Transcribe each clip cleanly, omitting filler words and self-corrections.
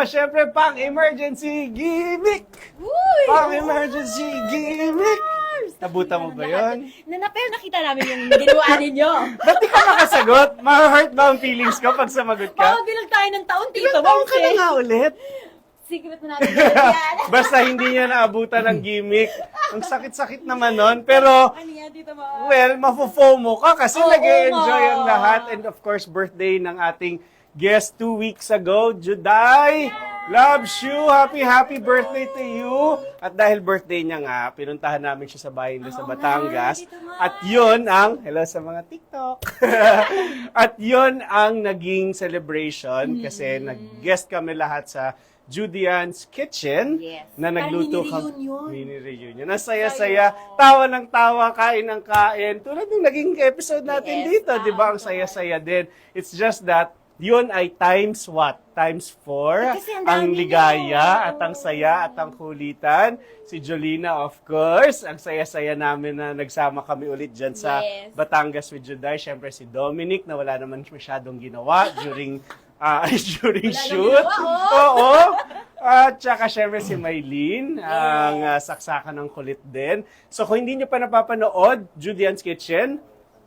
syempre, pang-emergency gimmick! Uy! Pang-emergency gimmick! Nabuta mo ba yun? Pero nakita namin yung ginawa ninyo. Ba't di ka makasagot? Ma-hurt ba ang feelings ko pag sumagot ka? Pawabilang tayo ng taon, Tito Ilang taon ka na nga ulit? Secret na natin yan. Basta hindi niya naabutan ng gimmick. Ang sakit-sakit naman nun. Pero, Ano yan, Tito Mars? well, mafo-FOMO ka kasi Oo nag-enjoy nga. ang lahat. And of course, birthday ng ating guest 2 weeks ago, Juday. Loves you. Happy birthday to you. At dahil birthday niya nga, pinuntahan namin siya sa bahay nila sa Oo Batangas. nga, Tito Mars. At yun ang, hello sa mga TikTok. At yun ang naging celebration kasi nag-guest kami lahat sa Judian's Kitchen Yes. na nagluto Mini-reunion. Mini-reunion. Ang saya-saya, tawa ng tawa, kain ng kain. Tulad ng naging episode natin Yes, dito, di ba? Ang saya-saya din. It's just that, yun ay times what? Times 4. Kasi ang Ang dami ligaya nyo. at ang saya at ang kulitan. Si Jolina, of course. Ang saya-saya namin na nagsama kami ulit dyan sa Yes. Batangas with Juday. Siyempre si Dominic na wala naman masyadong ginawa during during Wala shoot. lang ginawa, Oo. At saka syempre si Maylene, ang saksakan ng kulit din. So kung hindi nyo pa napapanood, Judian's Kitchen,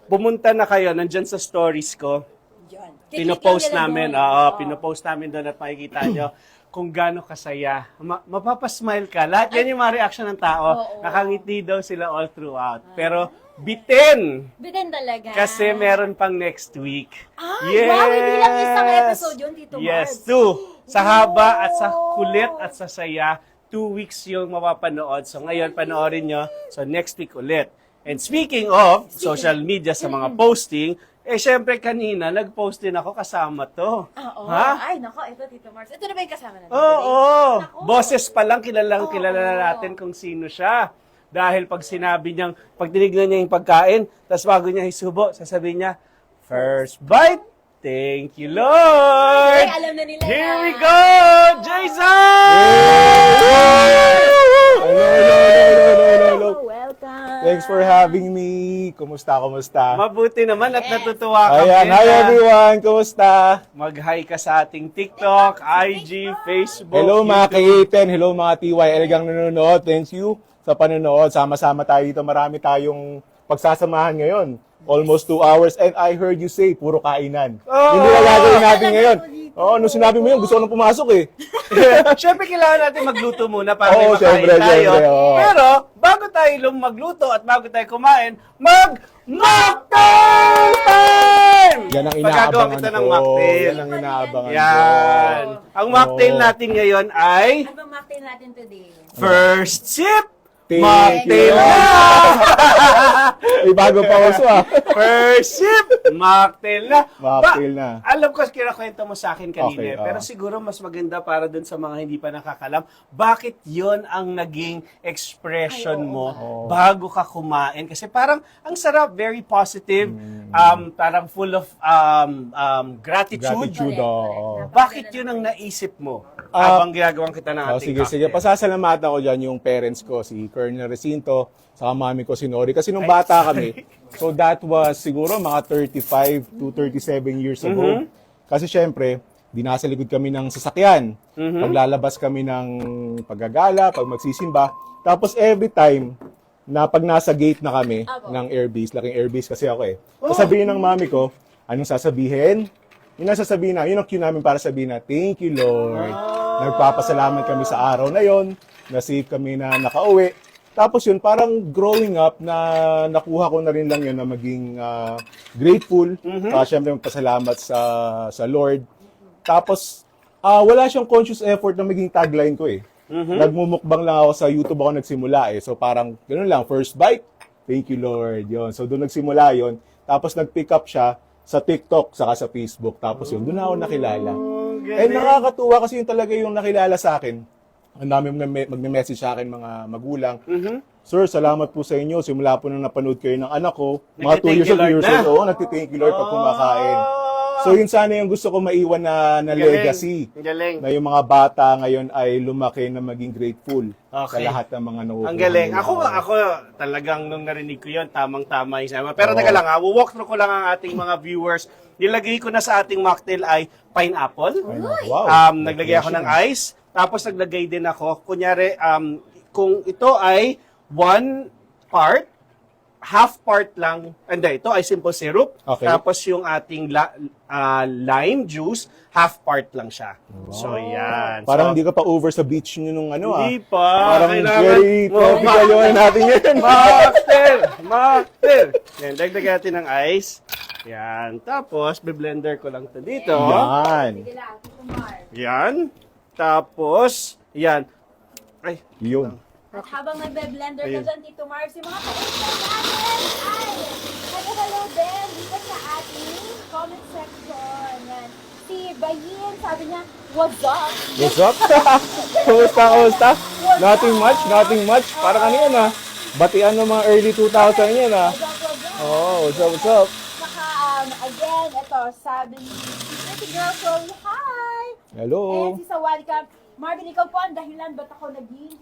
pumunta na kayo, nandyan sa stories ko. Yan. Pinopost Kiklik lang namin, nila doon. Oo. pinopost namin doon at makikita nyo kung gaano kasaya. Mapapasmile ka. Lahat yan yung mga reaction ng tao. Oo. Nakangiti daw sila all throughout. Pero bitin! Bitin talaga. Kasi meron pang next week. Ay, wow, hindi lang isang episode yun, Tito Yes, Mars. 2. Sa haba at sa kulit at sa saya, 2 weeks yung mapapanood. So ngayon, panoorin nyo. So next week ulit. And speaking of social media sa mga posting, syempre kanina, nag-post din ako kasama to. Oo. Ha? Ay, nako, ito, Tito Mars. Ito na ba yung kasama natin? Oo. Nako. Boses pa lang, kilala Oo. na natin kung sino siya. Dahil pag sinabi niyang, pag tinignan niya yung pagkain, tapos bago niya isubo, sasabihin niya, first bite, thank you, Lord! Ay, alam na nila Here yan. we go! Jason! Hello. Welcome. Thanks for having me. Kumusta? Mabuti naman at natutuwa kami Ayan, hi na everyone. Kumusta? mag-hi ka sa ating TikTok, IG, Facebook, Hello mga YouTube. K-10, hello mga TYL gang nanonood. Thank you sa panonood. Sama-sama tayo dito. Marami tayong pagsasamahan ngayon. Almost 2 hours. And I heard you say, puro kainan. Oo. Hindi na gagawin natin ngayon. Oo, nung sinabi mo yun, gusto ko nang pumasok eh. Siyempre, kailangan natin magluto muna para may Oo, makain syempre, tayo. syempre, oo. Pero, bago tayo magluto at bago tayo kumain, mag-mocktail time! Yan ang Pagkagawa inaabangan kita ko. ng mocktail. Yan ang inaabangan Yan. ko. Ang mocktail Oo. natin ngayon ay Ano bang mocktail natin today? first sip, Thank mocktail you. na! May bago pa uso ah. First sip, mocktail na. Mocktail na. Alam ko, kinakwento mo sa akin kanina, Okay, pero siguro mas maganda para dun sa mga hindi pa nakakalam, bakit yon ang naging expression mo bago ka kumain? Kasi parang ang sarap, very positive, parang full of gratitude. Gratitude, oo. Bakit yun ang naisip mo habang ginagawang kita ng ating Sige. cocktail? Pasasalamatan ko dyan yung parents ko, si Colonel Recinto, saka mami ko si Nori. Kasi nung bata kami, so that was siguro mga 35 to 37 years ago. Kasi syempre, di nasa likod kami ng sasakyan. Paglalabas kami ng paggagala, pag magsisimba. Tapos every time na pag nasa gate na kami ng airbase, laking airbase kasi ako eh. Sasabihin ng mami ko, anong sasabihin? Yun ang sasabihin na, yun ang cue namin para sabihin na, thank you Lord. Nagpapasalamat kami sa araw na yon, na safe kami na nakauwi. Tapos yun, parang growing up na nakuha ko na rin lang yun na maging grateful. Siyempre magpasalamat sa Lord. Tapos, wala siyang conscious effort na maging tagline ko eh. Nagmumukbang lang ako sa YouTube ako nagsimula eh. So parang, ganoon lang, first bite, thank you Lord. Yun. So doon nagsimula yon. Tapos nag-pick up siya sa TikTok, saka sa Facebook. Tapos yun, doon ako nakilala. And nakakatuwa kasi yun talaga yung nakilala sa akin. Ang dami magme-message sa akin mga magulang. Sir, salamat po sa inyo. Simula po nung napanood kayo ng anak ko, mga 2 years old, 3 years old. Oo, nagti-thank you Lord pag kumakain. So yun sana yung gusto ko maiwan na Galing. legacy. Ang galing. Na yung mga bata ngayon ay lumaki na maging grateful sa Okay. lahat ng mga nakukuha. Ang galing. nila. Ako talagang nung narinig ko yun, tamang-tama yung sama. Pero Oo. teka lang walk through ko lang ang ating mga viewers. Nilagay ko na sa ating mocktail ay pineapple. Wow. Naglagay ako ng ice. Tapos naglagay din ako, kunyari, kung ito ay 1 part, half part lang, hindi, ito ay simple syrup. Okay. Tapos yung ating lime juice, half part lang siya. So, yan. Parang so, hindi ka pa over sa beach nyo nung ano hindi pa. Parang Kailangan very tropical yun natin yan. Mocktail! Yan, dagdagan natin ng ice. Yan. Tapos, blender ko lang to dito. Yan. Sige lang, Tito Mars. Yan. Tapos, yan. Ay, Yun. At habang nagbe-blender ka Ayun. dyan, Tito Mars, yung mga ka-extra natin ay nag-hello din dito sa ating comment section. Yan. Si Bayin, sabi niya, what's up? What's up? Kumusta? Nothing much. Parang ano yan batian ng mga early 2000 yan What's up, what's up? Oh, what's up? Saka, again, ito, sabi ni Pretty Girl from Hi! Hello. And si Sawali ka, Marvin, ikaw po ang dahilan, ba't ako naging...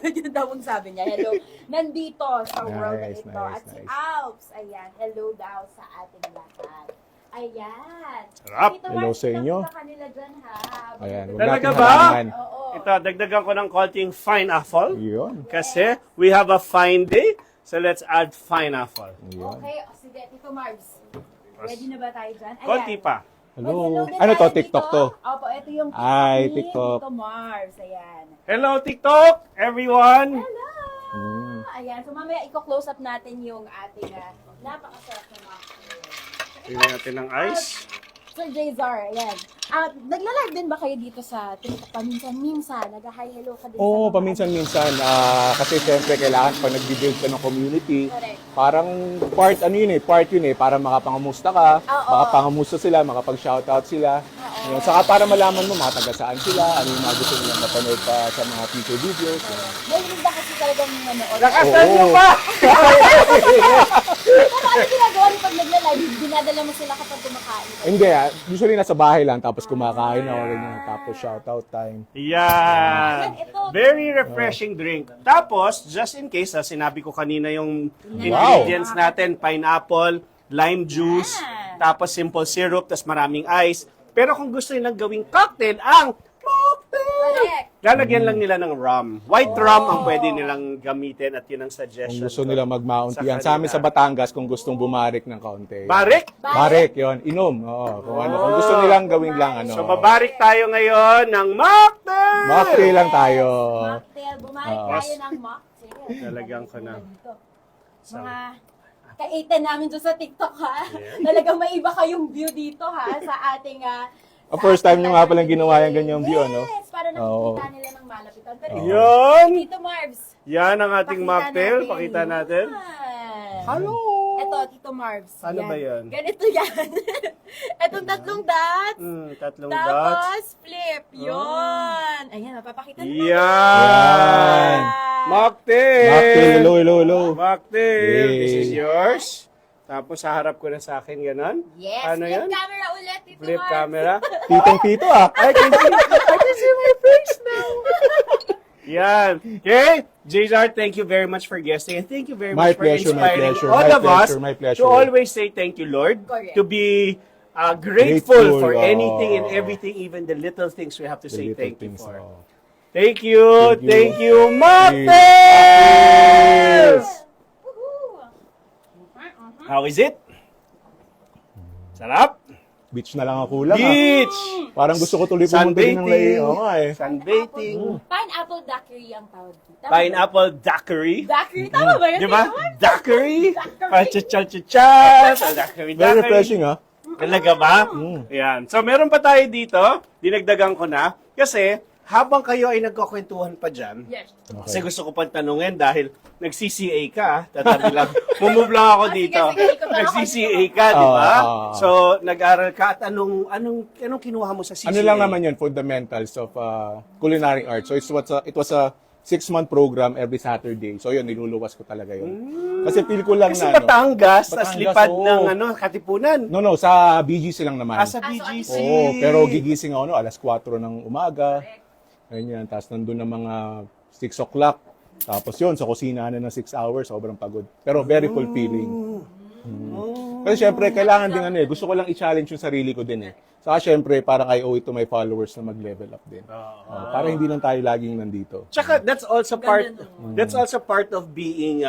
Yun daw ang sabi niya, hello. Nandito sa world na Nice, ito. nice, At si nice. Alps, ayan, hello daw sa ating lahat. Ayan. Sarap. Tito Hello Mars, sa inyo. kita kanila dyan, ha? Ayan. Huwag Talaga natin ba? halangan. Oo. ito, dagdagan ko ng konting pineapple. Yun. Kasi we have a fine day. So let's add pineapple. Yun. Okay, o sige, Tito Mars. Ready na ba tayo dyan? Ayan. Konti pa. Hello. din Ano to, tayo TikTok dito. to? Opo, ito yung Ay, ni TikTok. Tito Mars. Ayan. Hello, TikTok, everyone! Hello! Ayan, so mamaya i-close up natin yung ating napakasarap na mga. Tingnan natin ng ice. Sir Jzar, ayan. Nagla-live din ba kayo dito sa TikTok paminsan-minsan? Nag-hi, hello ka din Oo, sa mga- paminsan-minsan. Kasi siyempre kailangan pag nag-build ka ng community, Correct. parang part yun eh, para makapangamusta ka, Oo. makapangamusta sila, makapag-shoutout sila. Yun. Saka para malaman mo mga taga saan sila, ano yung mga gusto nilang mapanood pa sa mga future videos. Yun. Mayroon ba kasi talagang nanood? Lakasan Oo. nyo pa! Pero ano ginagawa niyo pag nagla-live? Dinadala mo sila kapag kumakain? Hindi usually nasa bahay lang, tapos kumakain ako, ganyan, tapos shoutout time. Yan. Ito. Very refreshing drink. Tapos, just in case, sinabi ko kanina yung ingredients natin, pineapple, lime juice, tapos simple syrup, tapos maraming ice. Pero kung gusto nilang gawing cocktail, ang mocktail! Correct. Lalagyan lang nila ng rum. White rum ang pwede nilang gamitin at yun ang Kung suggestion. gusto ko. nila mag-mount Sa yan. Sa amin kanila. sa Batangas, kung gustong bumarik ng kaunti. Barik! Barik, yun. Inom. Oo, kung ano. Kung gusto nilang gawing lang, ano. So, babarik tayo ngayon ng mocktail! Mocktail lang tayo. Mocktail. Bumalik tayo ng mocktail. Talagang ko na. Dito. Mga ka-8 namin dyan sa TikTok, ha? Talagang may iba kayong view dito, ha? Sa ating... First time nyo nga palang ginawa yung ganyang view, ano? Yes, para nakikita nila ng malapitan. Pero Yun! Tito Marbs, Yan ang ating mocktail. Pakita natin. Yan. Hello! Ito, Tito Marbs. Ano ba yan? Ganito yan. Itong tatlong dots. Tatlong dots. Tapos, flip. Yun. Ayan, mapapakita nila. Yan! Mocktail! Mocktail, hello. Mocktail! Yay. This is yours. Tapos haharap ko na sa akin, ganon. Yes, Ano flip yan? camera ulit, Tito Flip Marbs. camera. Tito I can see my face now. Yan. Okay? Jzar, thank you very much for guesting and thank you very My much for pleasure, my inspiring pleasure, all my of us pleasure, my pleasure. to always say thank you, Lord. Correct. To be grateful for Grateful, anything and oh. everything, even the little things we have to say thank you for. Oh. Thank you. Thank you. Mocktails! Woohoo! How is it? Sarap? Beach na lang ang kulang, Beach! Parang gusto ko tuloy pumunta din ng lay. Oo nga eh. Sunbathing. Pineapple daiquiri ang tawag dito. Tama ba? Pineapple daiquiri. Daiquiri, tama ba yun? Di ba? Tito Marbs? Daiquiri. Daiquiri. Pachachachachas. Daiquiri. Very refreshing, ha? Talaga ba? Yan. So, meron pa tayo dito. Dinagdagan ko na. Kasi, habang kayo ay nagkakwentuhan pa dyan, Yes. kasi gusto ko pang tanungin dahil nag-CCA ka, tatabi lang. Mumove lang ako dito. sige, ikot lang ako Nag-CCA ka, di ba? Oo. So, nag-aral ka at anong kinuha mo sa CCA? Ano lang naman yun, fundamentals of culinary arts. So it was a 6-month program every Saturday. So yun, niluluwas ko talaga yun. Kasi feel ko lang Kasi na, Batangas, tas Batangas, lipad oo. ng Katipunan. no, sa BGC lang naman. Sa BGC. Oo, pero gigising ako, alas 4 ng umaga. Ganyan, tapos nandun ng mga 6 o'clock. Tapos yun, sa kusina na ng 6 hours, sobrang pagod. Pero very fulfilling. Kasi syempre, kailangan din gusto ko lang i-challenge yung sarili ko din Saka syempre, parang I owe it to my followers na mag-level up din. Para hindi lang tayo laging nandito. Tsaka that's also part of being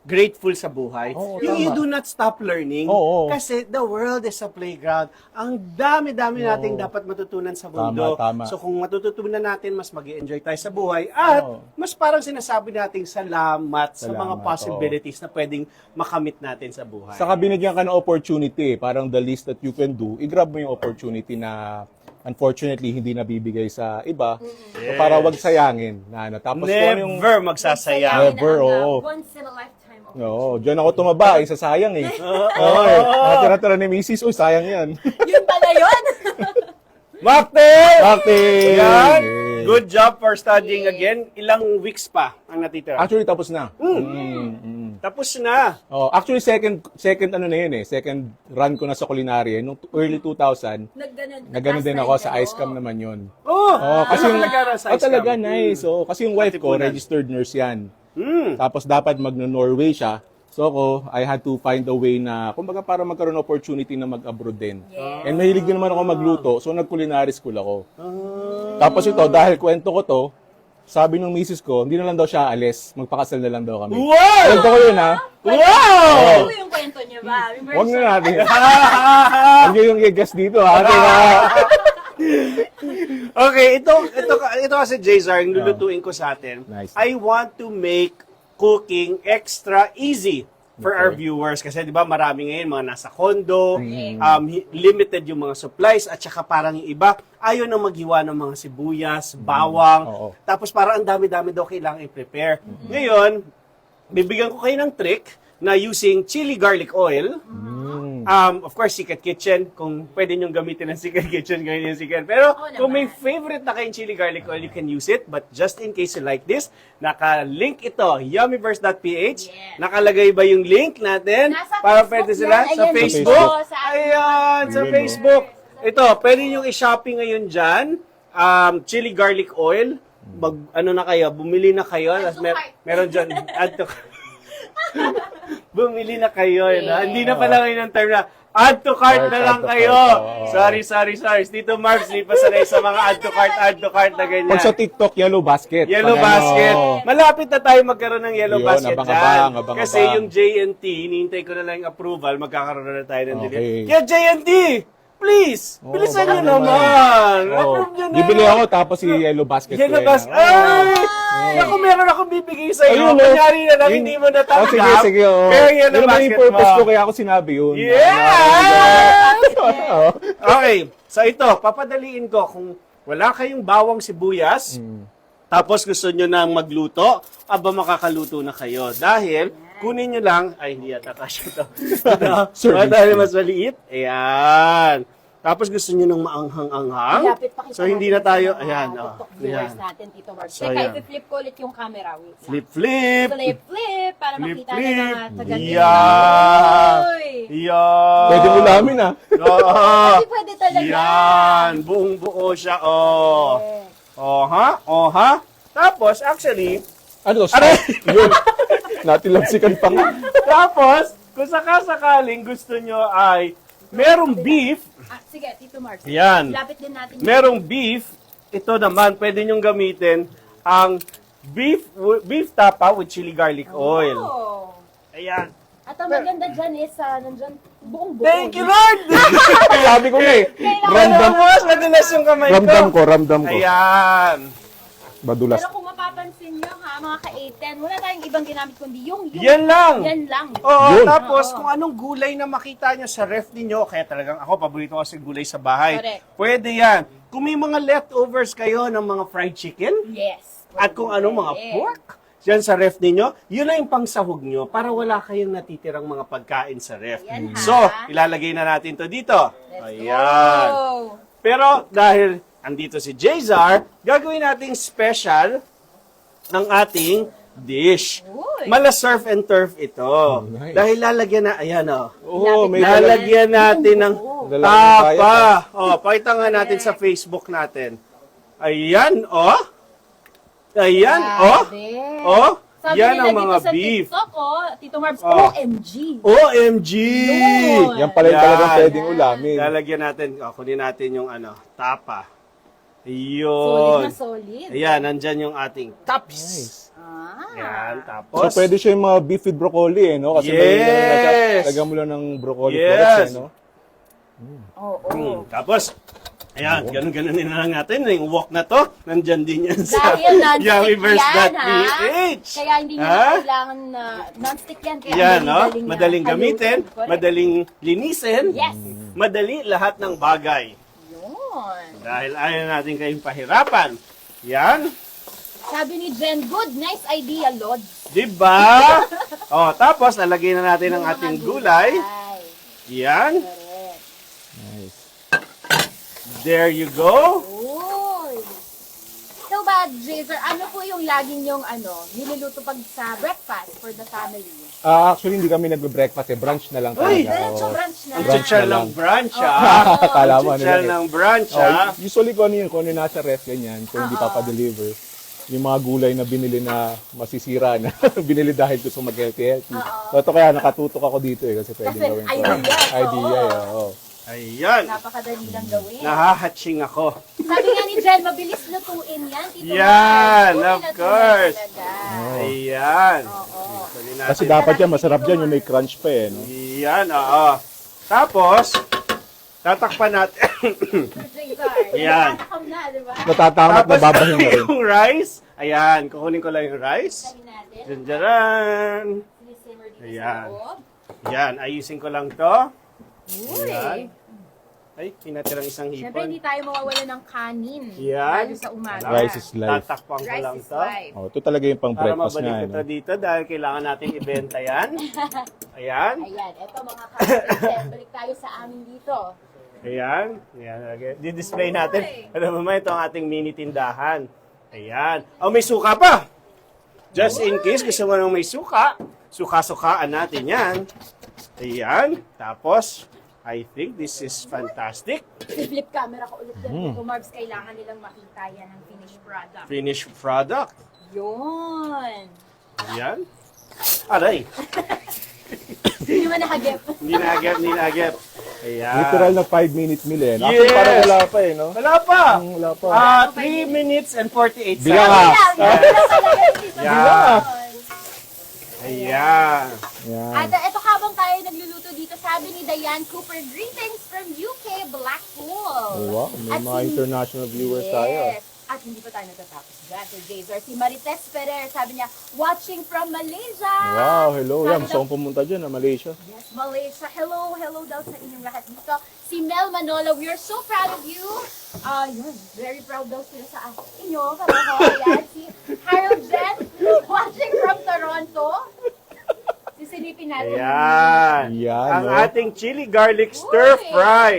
grateful sa buhay. Oo, Yung you tama. do not stop learning Oo. kasi the world is a playground. Ang dami-dami nating dapat matutunan sa mundo. Tama. So kung matututunan natin, mas mag-enjoy tayo sa buhay at Oo. mas parang sinasabi nating salamat sa mga Salamat, possibilities na pwedeng makamit natin sa buhay. Saka binigyan ka ng opportunity, parang the least that you can do, i-grab mo yung opportunity na unfortunately hindi nabibigay sa iba. So para wag sayangin. Tapos kung ano yung Never magsasayang. Never, oo. Once in a lifetime. No, diyan ako tumaba, sayang Oo. Natira-tira ni Mrs. Sayang yan. Yun pala yun. Martin! Martin! Yan. Yay. Good job for studying again. Ilang weeks pa ang natitira? Actually, tapos na. Tapos na. Oh, actually, second ano na yun second run ko na sa culinary. Nung early 2000, nagano din ako sa ICECAM naman yun. Oh, Kasi yung, nag-aral sa talaga, ICECAM. nice. Kasi yung wife ko, Katipunan. registered nurse yan. Tapos dapat mag-Norway siya. So ako, I had to find a way na, kumbaga para magkaroon ng opportunity na mag-abroad din. And mahilig din naman ako magluto, so nag-culinary school ako. Tapos ito, dahil kwento ko to, sabi ng misis ko, hindi na lang daw siya alis, magpakasal na lang daw kami. Wow! Kwento ko yun Wow! Ano yung kwento niyo ba? Huwag na natin. Huwag yung i-guess dito, ha? Okay, ito kasi Jzar, yung lulutuin ko sa atin. Nice. I want to make cooking extra easy for our viewers kasi 'di ba marami ngayon mga nasa condo, limited yung mga supplies at saka parang yung iba ayaw nang maghiwa ng mga sibuyas, bawang. Oo. Tapos parang ang dami-dami daw kailangan i-prepare. Ngayon, bibigyan ko kayo ng trick na using chili garlic oil. Of course, Secret Kitchen. Kung pwede nyo gamitin ng Secret Kitchen, gawin yung Secret. Pero kung may favorite na kayong chili garlic oil, you can use it. But just in case you like this, naka-link ito, yummyverse.ph. Nakalagay ba yung link natin? Nasa Para Facebook pwede sila? yan. Sa Ayan, Facebook? dito, sa Ayan, sa Yun, Facebook. Ito, pwede nyo i-shopping ngayon dyan. Chili garlic oil. Ano na kayo, bumili na kayo. Add to cart. Meron dyan, add to bumili na kayo. Hindi na pala ngayon ang term na add to cart na lang Add to kayo. cart. Sorry. Dito, Marks, di pa sanay sa mga add to cart na ganyan. Pag sa TikTok, yellow basket. Yellow Pag basket. ano, Malapit na tayo magkaroon ng yellow Yun, basket abang-abang, dyan. abang-abang. Kasi yung JNT, hinihintay ko na lang yung approval, magkakaroon na tayo ng Okay. delivery. Kaya JNT, please, bilisan baka nyo naman. Approve nyo na. Bibili ako tapos si yellow basket. Yellow ko basket. yan. Ay! Ako meron akong bibigay sa iyo. Ayun, oh. Kunyari na lang, Yun- hindi mo natanggap. Sige. Oh. Pero yellow Yun naman basket yung purpose mo. ko, kaya ako sinabi yun. Yeah! Okay, so ito, papadaliin ko kung wala kayong bawang sibuyas, tapos gusto nyo nang magluto, aba makakaluto na kayo. Dahil, kunin nyo lang, ay hindi yata kasya ito. Serving Dahil mas maliit, ayan. Tapos gusto nyo nang maanghang-anghang. Lapit pa kita So hindi na tayo, natin sa mga ayan. TikTok Ayan. viewers natin, Tito Mark. So, Teka, ayan. i-flip ko ulit yung camera. Wait lang. Flip. Flip, para makita na ng taga Yan. Uy! Yan. Pwede ulamin ah. Oo. Hindi pwede talaga. Yan. Buong buo siya. Oh. Oh ha? Tapos, actually, Ano to? Yun. Natilapsikan pa nga. tapos, kung sakasakaling gusto nyo ay merong beef, Sige, Tito Mark. Yan. Lapit din natin. merong beef, ito naman, pwede nyong gamitin ang beef tapa with chili garlic oil. Oh. Ayan. At ang maganda dyan is, nandyan buong buo. Thank you, Lord! Sabi ko nga eh. Ramdam mo, madulas yung kamay ko. Ramdam ko. Ayan. Madulas. Pero kung mapapansin nyo ha, mga ka-810, wala tayong ibang ginamit kundi yung Yan lang. Yan lang. Oo, Yun. tapos Oo. kung anong gulay na makita nyo sa ref ninyo, kaya talagang ako, paborito ko kasi gulay sa bahay. Correct. Pwede yan. Kung may mga leftovers kayo ng mga fried chicken, Yes. at kung anong mga pork, yan sa ref ninyo, yun na yung pangsahog nyo para wala kayong natitirang mga pagkain sa ref. Yan, ha? So, ilalagay na natin to dito. Let's Ayan. go. Pero dahil andito si Jzar, gagawin nating special ang ating dish. Uy. Mala surf and turf ito. Nice. Dahil lalagyan na, ayan o. Oo, may Lalagyan natin ng Lalagyan tayo, tapa. Pakita nga natin sa Facebook natin. Ayan, Ayan, Grabe. Sabi Yan nila ang dito mga sa beef. TikTok, Tito Marbs, Oh. OMG. OMG! Yun. Yan pala yung talagang Yan. pwedeng ulamin. Lalagyan natin, kunin natin yung tapa. Solid Yun. na solid. Ayan, nandyan yung ating tops. Yan, So, tapos. pwede siya yung mga beef with broccoli, no? Kasi Yes! lagyan mo lang ng broccoli Yes! florets, no? Oo. Tapos, ayan, ganun-ganun na lang natin. Yung wok na to, nandyan din yan sa Dahil non-stick Yummiverse.ph. Kaya hindi nyo Ha? na kailangan na non-stick yan. Kaya Yan, madaling madaling gamitin, Correct. madaling linisin, Yes. madali lahat ng bagay. Yun. Dahil ayaw natin kayong pahirapan. Yan. Sabi ni Jen, good, nice idea, Lods. Diba? Tapos lalagay na natin ang Yung ating mga gulay. Yan. Correct. Nice. There you go. Uy. So ba, Jazer, ano po yung laging yung niluluto pag sa breakfast for the family? Actually, hindi kami nagbe-breakfast brunch na lang Uy! talaga. Diretso Oo. brunch na. Ang Brunch chichar na lang. ng brunch, Akala mo, ano Chichar lang eh. ng brunch, Usually kung ano yung nasa ref, ganyan, kung hindi pa-deliver. Yung mga gulay na binili na masisira na, binili dahil gusto mag-healthy. So, ito kaya nakatutok ako dito kasi pwede Kasi gawin ko. idea, oo. Ayan. Napakadali lang gawin. Nahahatching ako. Sabi nga ni Jen, mabilis lutuin yan. Tito Yan, Mark. of Tunay na course. tunay talaga. Ayan. Oo. Tuloy natin. Kasi dapat yan, masarap dyan yung may crunch pa eh. No? Yan, Tapos, tatakpan natin. Jazer. Ayan. Natakam na, di ba? Natatamat na babahin na rin. yung rice. Ayan, kukunin ko lang yung rice. Sabi natin. Janjaran. Sinisimmer dito Ayan. sa loob. Yan, ayusin ko lang to. Uy. Ayan. Ay, pinatirang isang Siyempre, hindi hipon. tayo mawawala ng kanin. Yan. Lalo sa umaga. Rice is life. Tatakpan ko Rice lang is to. life. Oh, ito talaga yung Para pang-breakfast mabalik nga. ito No? dito dahil kailangan natin ibenta yan. Ayan. Ayan, eto mga kapatid. Balik tayo sa amin dito. Ayan. Ayan. Okay. Di-display natin. Ano ba, ito ang ating mini tindahan. Ayan. May suka pa. Just in case gusto mo nang may suka, suka-sukaan natin yan. Ayan. Tapos, I think this is fantastic. I-flip camera ko ulit din. Kung Marbs, kailangan nilang makita yan ng finished product. Finished product. Yun. Ayan. Aray. Hindi man nakagep. Hindi nagep. Ayan. Literal na 5-minute meal eh. Yes! Actually, parang wala pa eh, no? Wala pa. Wala pa. 3 minutes and 48 Bilang seconds. Yeah. Ayan. Yan. At ito habang tayo nagluluto dito, sabi ni Diane Cooper, greetings from UK, Blackpool. Oh, wow. May At mga si- international viewers tayo. Yes. At hindi pa tayo natatapos dyan. Sir Jazer, si Marites Ferrer, sabi niya, watching from Malaysia. Wow, hello. Sabi Yan, gusto daw- kong pumunta dyan na Malaysia. Yes, Malaysia. Hello, hello daw sa inyong lahat dito. Si Mel Manolo, we are so proud of you. Yun, very proud daw sila sa inyo. Pareho. Ayan, si Harold Jen, watching from Toronto. Sisilipin natin. Ayan. Yan, Ang no? ating chili garlic stir Uy. fry.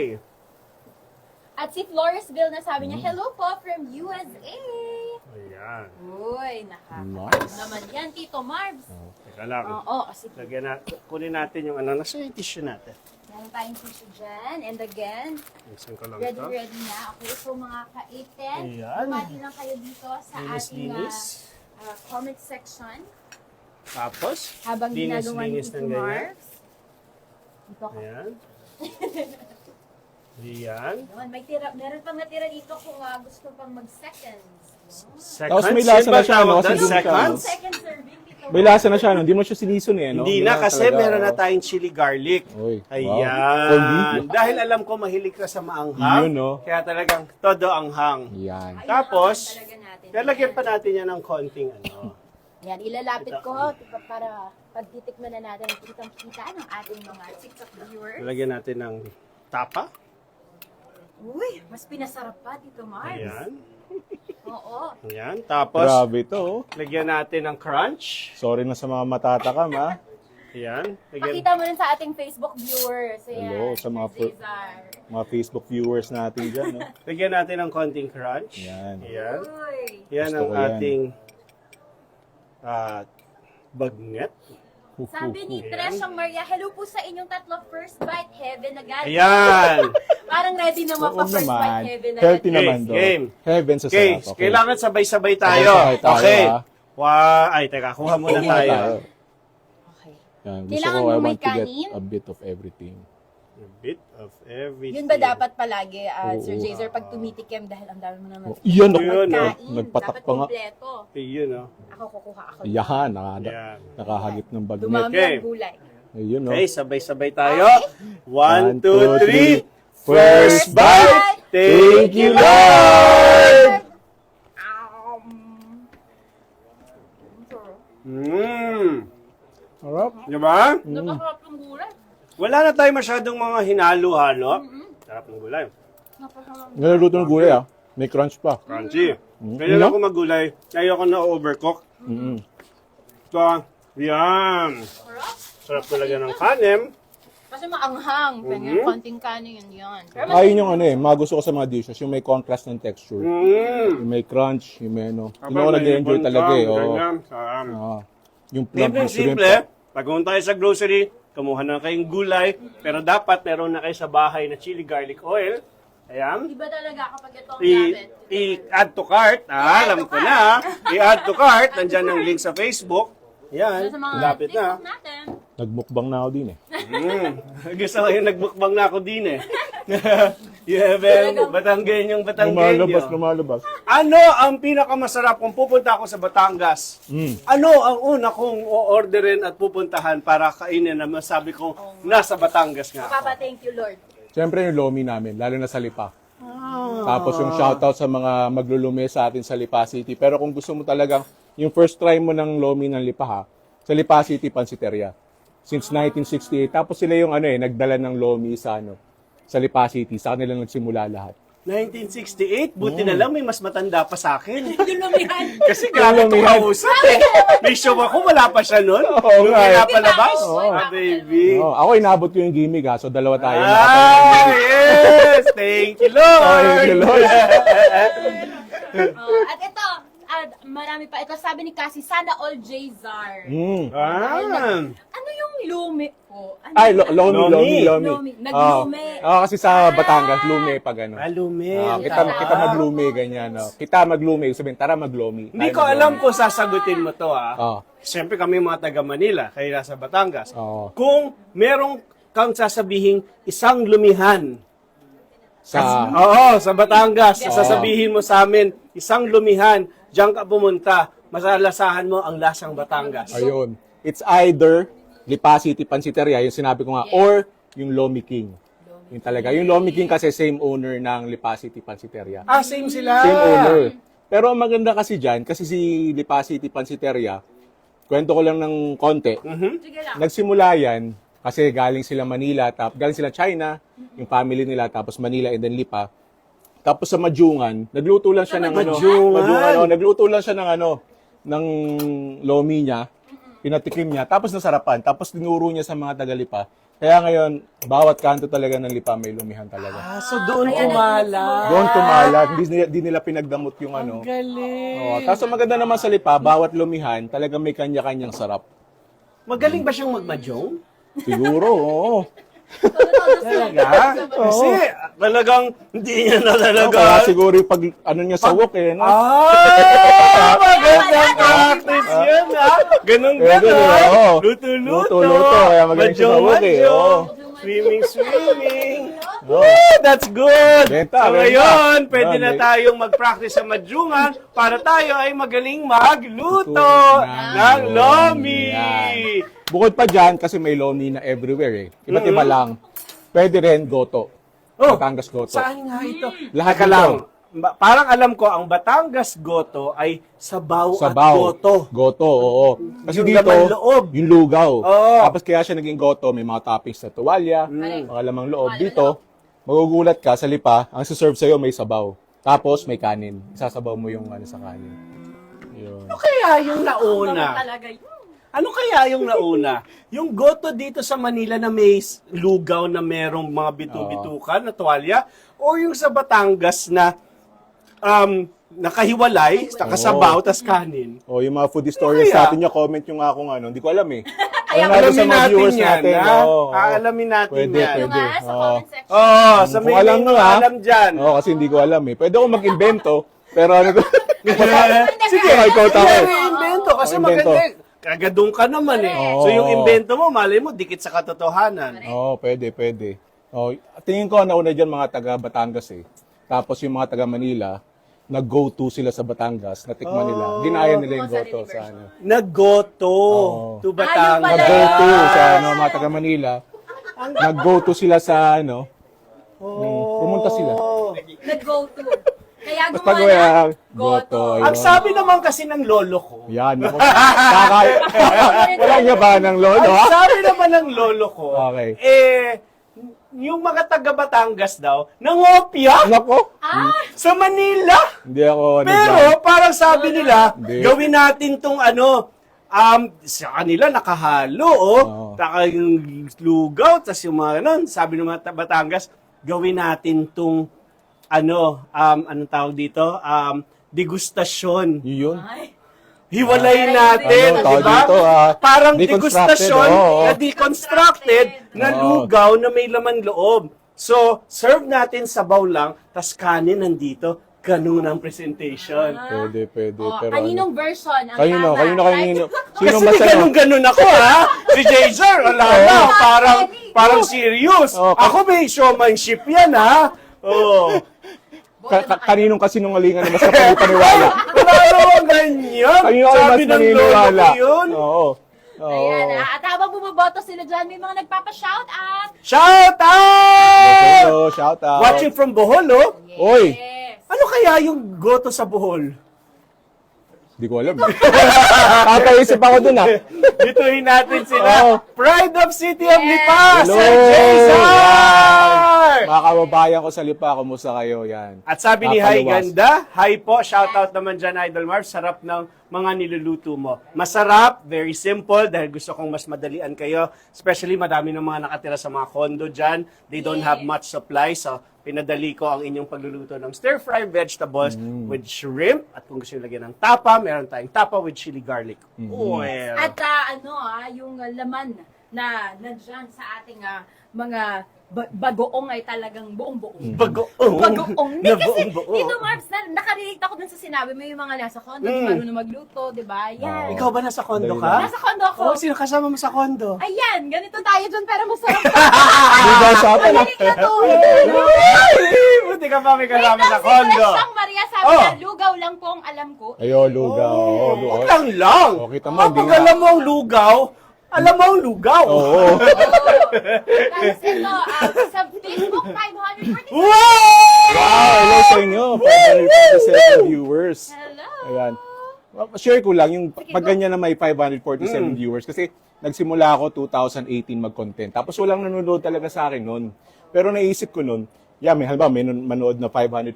At si Floresville na sabi niya, hello po from USA. Ayan. Uy, Nice. naman yan, Tito Marbs. Teka lang. Oo, kasi Lagyan na, kunin natin yung nasa yung tissue natin. meron tayong tissue dyan. And again, Isan ko lang ready, ito. ready na. Okay, so mga ka-810, Ayan. bumati lang kayo dito sa ating Linis. comment section. Tapos, Habang ginagawa ni linis Tito ng ganyan. Marbs. Dito ka. Ayan. Ayan. Yun, meron pang natira dito kung gusto pang mag-seconds. Seconds. Tapos may lasa Yun ba na siya, tawag no? doon? Kasi dun siya, Seconds? Second serving, Tito May lasa na siya, no? Hindi mo siya sinison eh, no? Hindi na kasi talaga, meron na oh. tayong chili garlic. Uy, wow. Ayan. For me? Dahil alam ko mahilig ka sa maanghang. Yun, no? Kaya talagang todo anghang. Yan. Ay, Tapos, talaga natin. lalagyan pa natin yan ng konting Yan, ilalapit ko para pagtitikman na natin kitang-kita ng ating mga TikTok viewers. Lalagyan natin ng tapa. Uy, mas pinasarap pa, Tito Marbs. Ayan. Oo. Ayan. Tapos, Grabe to, oh. lagyan natin ng crunch. Sorry na sa mga matatakam, ha? Ayan. Lagyan. Pakita mo rin sa ating Facebook viewers. Ayan, Hello, sa mga Sir Cesar. Mga Facebook viewers natin dyan, no? Lagyan natin ng konting crunch. Yan. Ayan. Uy. Yan Gusto ang ko yan. ating bagnet. Sabi ni Treshang Maria, hello po sa inyong tatlo, first bite heaven agad. Ayan. Parang ready na Oo mapa-first bite naman. heaven agad. Healthy naman do. game. Heaven sa Okay, sarap. kailangan sabay-sabay tayo. Sabay-sabay tayo, Okay. ah. Ay, teka, kuha muna Kuha tayo. Okay. Yan, gusto Kailangan ko, mo I may want to get kanin? a bit of everything. A bit of everything. Yun ba dapat palagi, Sir Oo. Jazer, pag tumitikim dahil ang dami mo naman. Iyan, Yun, no? Kain, Nagpatak dapat pa nga. kompleto. Yun, no? Ako kukuha ako. Yahan, Yan. nakahagip ng bagnet. Dumami Okay. ang gulay. Ayun, no? Okay, sabay-sabay tayo. 1, 2, 3. 1, 2, 3. First bite! Thank you, Lord! Harap. Diba? Napakasarap ng gulay. Wala na tayo masyadong mga hinalo-halo. Sarap ng gulay. Napakasarap. Nalaluto ng gulay, ah. May crunch pa. Crunchy. Kaya ako magulay. Kaya ako na-overcook. Mm-mm. So, yan. Sarap. Sarap talaga ng kanem. Kasi maanghang. Kanya konting kanin yun. Pero Ayun yung ano eh, mga gusto ko sa mga dishes, yung may contrast ng texture. Mm. Yung may crunch, yung may ano. Yun ako nag-enjoy talaga eh. Oo. Ah, yung plump Simple, ng shrimp. simple. Pag pumunta tayo sa grocery, kumuha na kayong gulay, pero dapat meron na kayo sa bahay na chili garlic oil. Ayan. iba talaga kapag ito ang gamit. I-add to cart. Alam ko na. I-add to cart. Nandyan ang link sa Facebook. Yan. Sa mga Lapit na. TikTok natin. Nagmukbang na ako din eh. Gusto ko yung nagbukbang na ako din eh. You have Batanggen yung Batanggenyo. Lumalabas. Ano ang pinakamasarap kung pupunta ako sa Batangas? Ano ang una kong o-orderin at pupuntahan para kainin na masabi kong nasa Batangas nga? Papa, thank you, Lord. Siyempre yung lomi namin, lalo na sa Lipa. Tapos yung shoutout sa mga maglulume sa atin sa Lipa City. Pero kung gusto mo talagang, yung first try mo ng lomi ng Lipa ha, sa Lipa City Pansiteria. Since 1968. Tapos sila yung nagdala ng lomi sa Lipa City. Sa kanila nagsimula lahat. 1968? Buti na lang may mas matanda pa sa akin. Yung lumihan. Kasi grabe ito kausap eh. May show ako, wala pa siya nun. Oo Nung nga eh. pinapalabas. Oo. Baby. Oh, ako inabot ko yung gimmick ha, so dalawa tayo. Ah, yes! Thank you, Lord! Thank you, Lord. At ito, marami pa. Ito sabi ni Cassie, sana all Jzar. Ah, Ano yung lumi po? Ano Ay, yung- lomi. Lomi. Naglume. Kasi sa Batangas, lume pag ano. alume. Kita maglume, ganyan. No? Kita maglume, sabihin, tara maglomi. Hindi ko alam kung sasagutin mo to Oh, Siyempre kami mga taga Manila, kayo nasa Batangas. Oo. Kung merong kang sasabihing isang lumihan, sa, oo, sa Batangas, sasabihin mo sa amin, isang lumihan, diyan ka pumunta, masalasahan mo ang lasang Batangas. ayun. It's either Lipa City Pansiteria, yung sinabi ko nga, or yung Lomi King. Yung talaga. Yung Lomi King kasi same owner ng Lipa City Pansiteria. Ah, same sila. Same owner. Pero ang maganda kasi dyan, kasi si Lipa City Pansiteria, kwento ko lang ng konti, Sige lang. nagsimula yan kasi galing sila Manila, galing sila China, yung family nila, tapos Manila and then Lipa. Tapos sa Majungan, nagluto lang siya ng nagluto lang siya ng ng lomi niya, pinatikim niya, tapos nasarapan, tapos tinuro niya sa mga taga-Lipa. Kaya ngayon, bawat kanto talaga ng Lipa may lumihan talaga. Ah, so doon kumala. Doon tumalat, hindi nila pinagdamot yung Galing. Oh, tapos ang maganda naman sa Lipa, bawat lumihan, talagang may kanya-kanyang sarap. Magaling ba siyang magmajong? Siguro, oo. Talaga? Kasi talagang hindi niya na talaga. Kaya siguro yung pag ano niya sa wok eh, no? Magandang practice yun, ha? Ganun, Kaya ganun, oo. Luto-luto. Luto-luto, kaya magaling siya sa wok eh, oo. Swimming. Oh. That's good. Benta, So benta. ngayon, pwede Yan, na eh. tayong mag-practice sa Majungan para tayo ay magaling magluto ng lomi. Yan. Bukod pa dyan, kasi may lomi na everywhere eh. Iba't iba lang. Pwede rin goto. Oh, Batangas goto. Saan nga ito? Lahat Teka ito. lang. Parang alam ko, ang Batangas goto ay sabaw, at Sabaw. goto. Goto, oo. Kasi Yung dito, laman loob. yung lugaw. Oo. Tapos kaya siya naging goto, may mga toppings na tuwalya, mga lamang loob. Dito, magugulat ka sa Lipa, ang siserve sa'yo may sabaw. Tapos may kanin. Isasabaw mo yung sa kanin. Yun. Ano kaya yung nauna? Talaga yun. Ano kaya yung nauna? Yung goto dito sa Manila na may lugaw na merong mga bitu-bitukan na tuwalya? O yung sa Batangas na nakahiwalay, nakasabaw, tas kanin. O, yung mga food historians Kaya? natin niya, comment yung ako hindi ko alam eh. Kaya Ano natin sa Alamin mga natin viewers yan, natin, ha? oo. Aalamin natin Pwede, yan. Yung pwede. nga, sa Oo. comment section. Oh, sa Kung may alam nyo, ha? alam dyan. Oo, kasi hindi ko alam eh. Pwede ako mag-invento, pero ano to? Sige, may quote ako. invento kasi Invento. maganda. Kagadong ka naman eh. Oo. So yung invento mo, malay mo, dikit sa katotohanan. Oo, pwede. Oh, tingin ko nauna dyan mga taga Batangas eh. Tapos yung mga taga Manila, nag-go-to sila sa Batangas, natikman nila. Ginaya nila yung go-to sa ano. Nag-go-to Oo. to Ayun Batangas. pala. Nag-go-to sa mga taga Manila. Nag-go-to sila sa pumunta sila. Nag-go to. Kaya Basta gumawa kuya, ng go-to. Ang sabi naman kasi ng lolo ko, Yan. Wala niya ba ng lolo, ha? ang sabi naman ng lolo ko, Okay. yung mga taga Batangas daw, nangopya Nako, sa Manila. hindi ako Pero parang sabi nila, Hindi. gawin natin tong sa kanila nakahalo, Oo. taka yung lugaw, tas yung mga ganun, sabi ng mga Batangas, gawin natin tong anong tawag dito, degustasyon. Yun. Ay, Hiwalay Ano, natin, tawag di ba? dito, Parang deconstructed, degustasyon oo. na deconstructed na Oo. lugaw na may laman loob. So, serve natin sabaw lang, tas kanin nandito, ganun ang presentation. Pwede. oh, Pero kaninong version ang Kanino? tama? Sino Kasi mas may ganun-ganun ako, ha? Si Jason, wala na. Parang serious. Oo. Ako may showmanship yan, ha? Oo. Kaninong kasinungalingan na mas kapag-paniwala? Wala naman ganyan. Kanino kayo mas Sabi ng lolo naniniwala? ko yun. Oo. Ayan, at habang bumaboto sila dyan, may mga nagpapa-shout out. Shout out! Hello, shout out. Watching from Bohol, oh. Oy. Yes. Ano kaya yung goto sa Bohol? Hindi ko alam. Kakaisip ako dun, Dituhin natin sila. Oo. Pride of City of Yes. Lipa, Hello. Sir Jason! Mga kababayan ko sa Lipa, kumusta kayo? Yan. At sabi ni Hi Napaluwas. Ganda, hi po, shout out naman dyan Idol Marv, sarap ng mga niluluto mo. Masarap, very simple, dahil gusto kong mas madalian kayo. Especially madami ng mga nakatira sa mga condo dyan. They don't have much supply, so pinadali ko ang inyong pagluluto ng stir-fry vegetables with shrimp. At kung gusto nyo lagyan ng tapa, meron tayong tapa with chili garlic oil. At yung laman na nandyan sa ating mga bagoong ay talagang buong-buong. Bagoong. Bagoong. Na Hindi kasi, buong-buo. dito Marbs, nakarelate ako dun sa sinabi mo yung mga nasa condo, marunong magluto, di ba? Yan. Ikaw ba nasa kondo Dali ka? lang. Nasa condo ko. Oo, sino kasama mo sa kondo? Ayan, ganito tayo dun, pero masarap. Hindi ba usapan, ha? Madaling lutuin. Ay, buti ka pa may kasama sa kondo. Siyang Maria sabi Oh. na, lugaw lang po ang alam ko. Ayo, lugaw. Oo, lugaw. Huwag lang lang. Oh, kita mo, Kapag hindi nga. alam mo ang lugaw, alam mo ang lugaw. Oo. Tapos ito, sa Facebook, 540. Wow! Wow, hello sa inyo. 547 viewers. Hello. Ayan. Share ko lang yung pag ganyan na may 547 viewers kasi nagsimula ako 2018 mag-content. Tapos walang nanonood talaga sa akin noon. Pero naisip ko noon, may halimbawa may manood na 547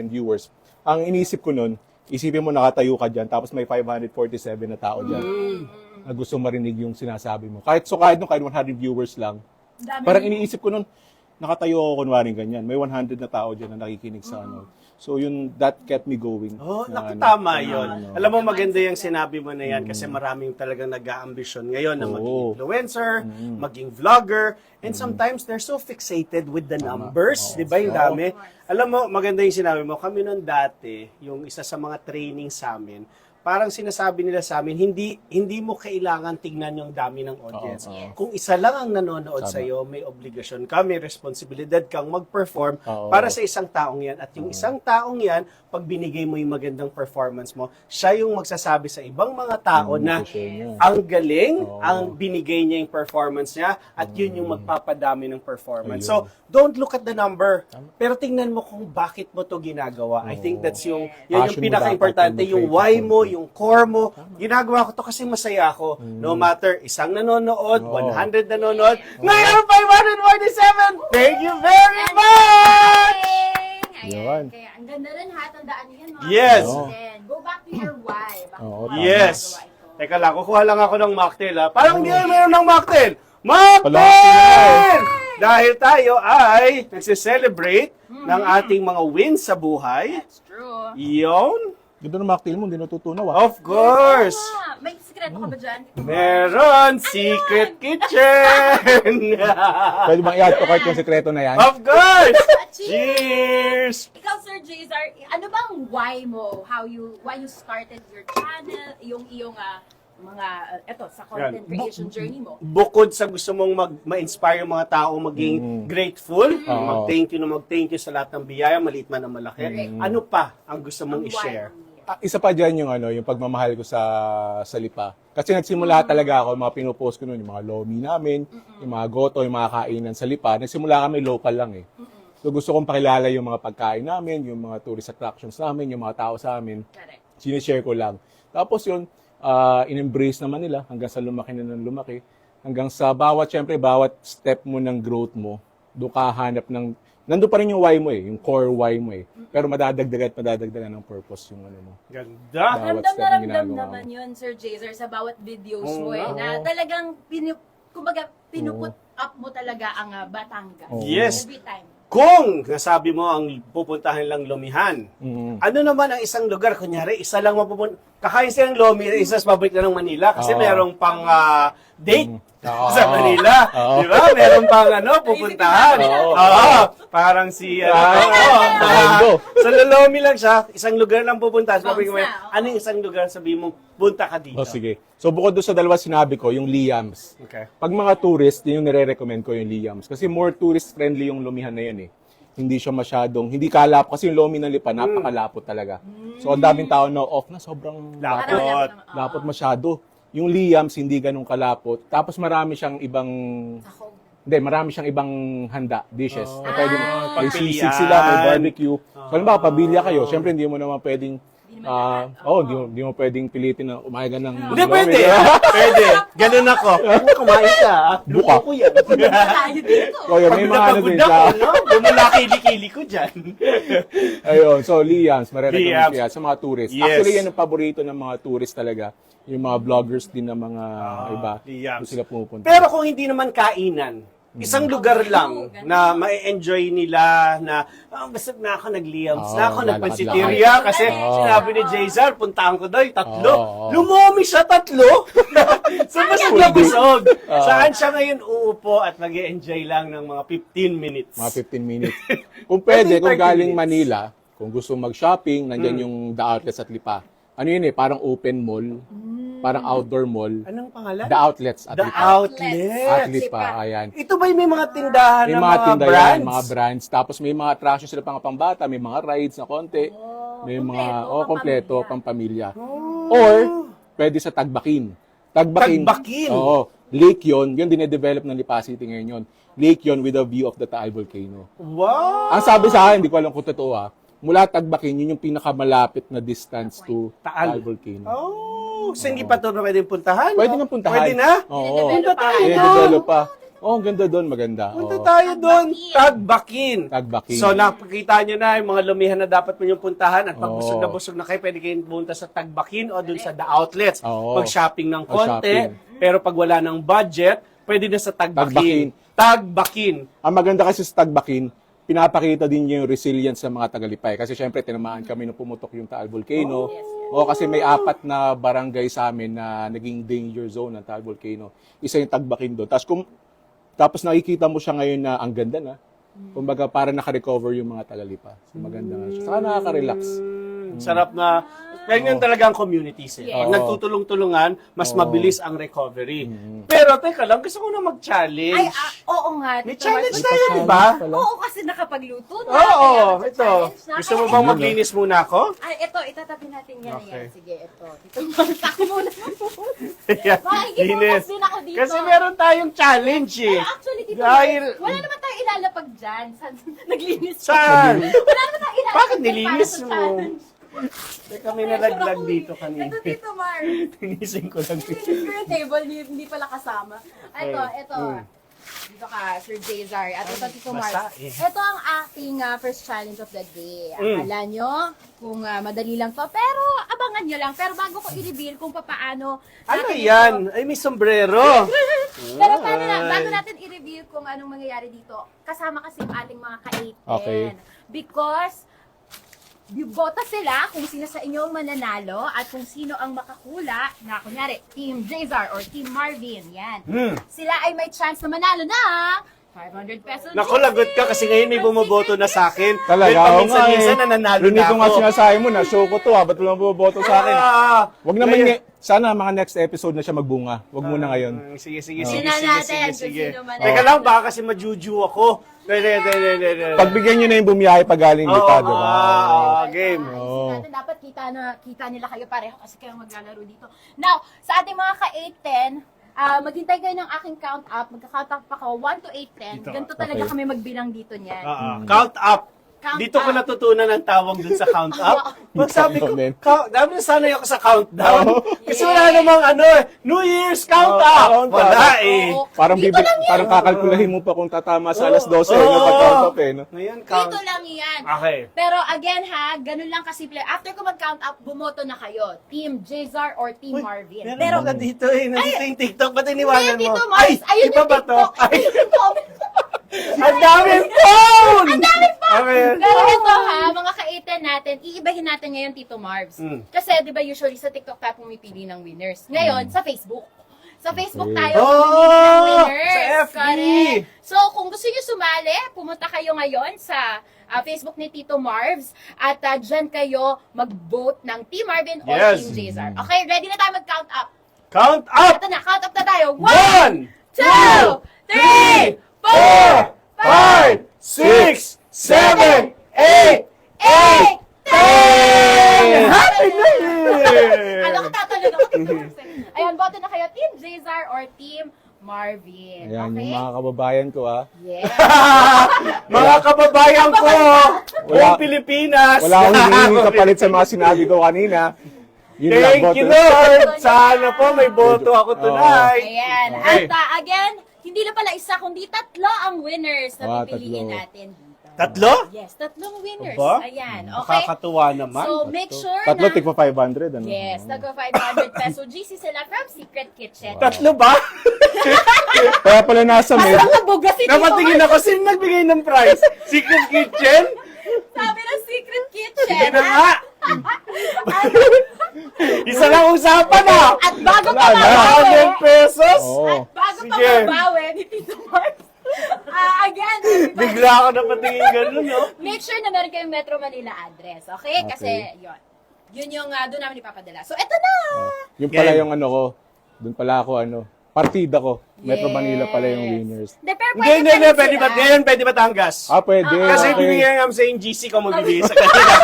viewers. Ang inisip ko noon, isipin mo nakatayo ka dyan, tapos may 547 na tao dyan na gusto marinig yung sinasabi mo. Kahit 100 viewers lang, Dami. parang iniisip ko noon, nakatayo ako kunwari ganyan. May 100 na tao dyan na nakikinig sa ano. So yun, that kept me going. Oh, Na, nakatama ano, yun. ano. Alam mo, maganda yung sinabi mo na yan kasi maraming talagang nag-aambisyon ngayon na maging Oo. influencer, maging vlogger, and sometimes they're so fixated with the numbers, di ba yung dami? Alam mo, maganda yung sinabi mo, kami noon dati, yung isa sa mga training sa amin, parang sinasabi nila sa amin, hindi mo kailangan tignan yung dami ng audience. Kung isa lang ang nanonood sa iyo, may obligasyon ka, may responsibilidad kang mag-perform Oo. para sa isang taong yan. At yung isang taong yan, pag binigay mo yung magandang performance mo, siya yung magsasabi sa ibang mga tao na share niya. ang galing, Oo. ang binigay niya yung performance niya, at yun yung magpapadami ng performance. Ayun. So, don't look at the number, pero tingnan mo kung bakit mo to ginagawa. I think that's yan yung Passion mo pinaka-importante, dapat, yung yung why mo, motivate. yung core mo. Ginagawa ko to kasi masaya ako. No matter isang nanonood, Oo. 100 nanonood, ngayon 547! Thank you very much! Ayan. Yun. Kaya ang ganda rin ha, tandaan niyo yan mga Yes. kapatid. Go back to your why. Bakit Oo, mo tama. Yes. ginagawa ito? Teka lang, kukuha lang ako ng mocktail ha. Parang hindi na meron ng mocktail. Mocktail! Mocktail! Dahil tayo ay nagsiselebrate ng ating mga wins sa buhay. That's true. True. Yun? Ganda ng mocktail mo, hindi natutunaw ah. Of course! Ah, may sikreto ka ba dyan? Meron! Secret kitchen! Pwede bang i-add to cart yung sekreto na yan? Of course! Cheers! Ikaw, Sir Jazar, ano bang why mo? Why you started your channel? Yung iyong eto, sa content creation journey mo? Bukod sa gusto mong ma-inspire yung mga tao maging grateful, mag-thank you sa lahat ng biyaya, maliit man o malaki, ano pa ang gusto mong i-share? Isa pa dyan yung pagmamahal ko sa lipa. Kasi nagsimula talaga ako, mga pinupost ko noon, yung mga lomi namin, yung mga goto, yung mga kainan sa lipa. Nagsimula kami local lang eh. So gusto kong pakilala yung mga pagkain namin, yung mga tourist attractions namin, yung mga tao sa amin. Correct. Sinishare ko lang. Tapos yun, in-embrace naman nila hanggang sa lumaki na ng lumaki. Hanggang sa bawat step mo ng growth mo, doon ka hanap ng, nandun pa rin yung why mo eh, yung core why mo eh. Pero madadagdagan ng purpose yung ano mo. Ganda! Bawat Ramdam step na na ramdam ginagawa naman mo. yun, Sir Jazar, sa bawat videos mo Oo. na talagang, pinuput up mo talaga ang Batangas. Oo. Yes. Every time. Kung nasabi mo ang pupuntahan lang Lomihan, ano naman ang isang lugar, kunyari, isa lang mapupunta, kakain silang Lomi, isa sa pabalik na ng Manila kasi Oo. merong pang date Oo. sa Manila. Oo. Di ba? Meron pang pupuntahan. Oo. Oo. Parang si, sa Lomi lang siya, isang lugar lang pupunta. Sabi ko, Bounce na, oo. ano yung isang lugar, sabi mo, punta ka dito. Oh, sige. So bukod doon sa dalawa sinabi ko, yung Liams. Okay. Pag mga tourist, yun yung nire-recommend ko yung Liams. Kasi more tourist-friendly yung lumihan na yun eh. Hindi siya masyadong, hindi kalapot. Kasi yung Lomi ng Lipa, napakalapot talaga. So ang daming tao na off na, sobrang Lapot. lapot masyado. Yung Liams, hindi ganun kalapot. Tapos marami siyang ibang, Ako. marami siyang ibang handa, dishes. Na pwede mo, may Pagpilian. sisig sila, may barbecue. So, halimbawa, pabilya kayo, syempre hindi mo naman pwedeng, hindi mo pwedeng pilitin na umaga ng Hindi, pwede. Pwede. Ganun ako. Kung kumain ka, Buka. luko ko yan. Tayo dito. So, yun, may mga ano din Pagod siya. ako, no? Bumula kili-kili ko dyan. Ayun, so Liams, marirecommend Liams. ko yan sa mga tourists. Yes. Actually, yan ang paborito ng mga tourists talaga. Yung mga vloggers din ng mga iba. Liams. Doon sila pumupunta. Pero kung hindi naman kainan, isang lugar lang na ma-enjoy nila na basta na ako nag-Liams, na ako lalakad nagpansiteria lang. kasi sinabi ni Jazar, puntahan ko daw yung tatlo. Oo. Siya tatlo. So busog na busog. Saan siya ngayon uupo at mag-enjoy lang ng mga 15 minutes? Mga 15 minutes. Kung pwede, Pwede kung 30 galing minutes. Manila, kung gusto mag-shopping, nandyan yung The Outlets at Lipa. Ano yun eh, parang open mall, parang outdoor mall. Anong pangalan? The Outlets at The Lipa. Outlet. At Lipa, ayan. Ito ba yung may mga tindahan May ng mga mga tindahan, brands? mga brands. Tapos may mga attractions sila pang pambata, may mga rides na konti. May mga, kompleto, pampamilya. Or, pwede sa Tagbakin. Tagbakin? Oo. Lake yun dinedevelop ng Lipa City ngayon yun. Lake yun with a view of the Taal Volcano. Wow! Ang sabi sa akin, hindi ko alam kung totoo mula Tagbakin, yun yung pinakamalapit na distance to Taal. Taal Volcano. Oh, so hindi pa ito na pwedeng puntahan? Pwede nang puntahan. Pwede na? Oo. Punta tayo doon. Dinedevelop pa. Oo, ang ganda doon, maganda. Punta Oo. tayo doon. Tagbakin. Tagbakin. So nakikita nyo na yung mga lumihan na dapat mo yung puntahan at pag Oo. busog na kayo, pwede kayong punta sa Tagbakin o doon sa The Outlets. Oo. Mag-shopping ng konti, Mag-shopping. pero pag wala ng budget, pwede na sa Tagbakin. Tagbakin. Ang maganda kasi sa Tagbakin, pinapakita din niya yung resilience sa mga Tagalipay. Kasi syempre, tinamaan kami nung pumutok yung Taal Volcano. O kasi may 4 na barangay sa amin na naging danger zone ng Taal Volcano. Isa yung Tagbakin doon. Tapos nakikita mo siya ngayon na ang ganda na. Kumbaga, para naka-recover yung mga Tagalipa. So, maganda nga siya. Saka nakaka-relax. Sarap na. Ganyan talaga ang communities. Eh. Yes. Pag nagtutulong-tulungan, mas mabilis ang recovery. Pero teka lang, gusto ko na mag-challenge. Ay, oo nga. May Tito challenge Mark. tayo, di ba? Oo, kasi nakapagluto na. Oo, kaya ito. magsa-challenge na. Gusto mo Kaya- bang maglinis muna ako? Ay, ito, itatabi natin yan. Okay. Yan. Sige, ito. Tito Mark, ako muna. Ayan, Makikibukas din ako dito. Kasi meron tayong challenge eh. Actually, Tito Dahil- Mark, wala naman tayo ilalapag dyan. Naglinis pa. Saan? Wala naman tayo ilalapag Bakit dyan nilinis para sa mo? challenge. Teka, may nalaglag dito kanina. Ito, Tito Mark. Tinisin ko lang. Nilinis ko yung table, hindi pala kasama. Ito. Dito ka, Sir Jazar. At ito, Tito Mark. basa eh. Ito ang aking first challenge of the day. Akala nyo kung madali lang to. Pero abangan nyo lang. Pero bago ko i-reveal kung paano Ano natin yan? Ay, may sombrero. Pero paano na, Ay. bago natin i-review kung anong mangyayari dito, kasama kasi yung ating mga ka-810. Okay. Because, bota sila kung sino sa inyo ang mananalo at kung sino ang makakula na, kunyari, Team Jazar or Team Marvin. Yan. Sila ay may chance na manalo na 500 pesos. Naku, lagot ka kasi ngayon may bumoboto na sa akin. Talaga, Dahil oo nga paminsan-minsan eh. nananalo Rinig na ko nga ako. sinasabi mo na, show ko to ha, ba't walang bumoboto sa akin? Wag naman, Ngayon- sana mga next episode na siya magbunga. Wag muna ngayon. Sige, sige, Tingnan sige, sige, natin sige, kung sige. sino man Teka ang- lang, baka kasi majuju ako. Pagbigyan nyo na yung bumiyahe pag galing dito, di ba? Game. Ayusin natin, dapat kita nila kayo pareho kasi kayo maglalaro dito. Now, sa ating mga ka-810, maghintay kayo ng aking count up. Magka-count up ako, 1 to 810. Dito. Ganito talaga Okay. kami magbilang dito niyan. Count up. Count Dito ko up. natutunan ang tawag dun sa count up. Pag sabi ko, Countdown dami na sanay ako sa countdown. Kasi Yeah. wala namang New Year's count up. count up. Wala eh. Oo. Parang, Dito lang yan. parang kakalkulahin mo pa kung tatama sa alas 12, Oo. no, pag-count up eh. No? Ngayon, count. Dito lang yan. Okay. Pero again ha, ganun lang kasimple. After ko mag-count up, bumoto na kayo. Team Jazar or Team Marvin. Meron Pero, ka dito eh. Nandito yung TikTok. Ba't iniwanan hindi, mo? Tito Mars. Ayun iba yung ba to? TikTok. Ay, Ayun yung comment. ang daming phone! Ang dami pa! Okay. Pero ito ha, mga ka-810 natin, iibahin natin ngayon Tito Marbs. Kasi di ba usually sa TikTok tayo pumipili ng winners. Ngayon, sa Facebook. Sa Facebook Okay. tayo Oh, pumipili ng winners. sa FB. Correct. So kung gusto niyo sumali, pumunta kayo ngayon sa Facebook ni Tito Marvs at dyan kayo mag-vote ng Team Marvin or Yes. Team Jazar. Okay, ready na tayo mag-count up. Count up! Ito na, count up na tayo. 1, 2, 3, 4, 5, 6, 7, 8, 8, 10! Happy New Year! Ano ko tatanong ako? Ayun, boto na kayo, Team Jazar or Team Marvin. Ayan, Okay? yung mga kababayan ko ha. Yeah. Mga kababayan ko, buong Pilipinas. Wala akong hinihingi kapalit sa mga sinabi ko kanina. Yun lang, Thank boto. you, Lord. Sana po may boto ako tonight. Ayan. Okay. At again, hindi na pala isa, kundi tatlo ang winners na pipiliin tatlo. natin dito. Tatlo? Yes, tatlong winners. Aba? Ayan. Okay. Nakakatuwa naman. So, make sure Tatlo, na... tigpa 500. Ano? Yes, nagpa 500 peso. GC sila from Secret Kitchen. Tatlo ba? Kaya pala nasa med. Parang nabuga si Tito Napatingin Mars. ako, sino nagbigay ng prize? Secret Kitchen? Sabi ng Secret Kitchen. Sige na nga. Isa lang usapan ah. At bago pa Wala na. mabawi, 100 pesos? Oo. bago pa Sige. mabawi ni Tito Mars, again, everybody, Bigla ako napatingin ganun, no? make sure na meron kayong Metro Manila address, okay? Kasi, yun yung doon namin ipapadala. So, eto na! Yung pala Game. yung ano ko. Doon pala ako partida ko. Metro Yes. Manila pala yung winners. Hindi, pero Hindi, pwede ba? Ngayon, pwede ba Tangas? Ah, pwede. Kasi okay. binigyan nga sa yung GC ko magbibigay sa kanila.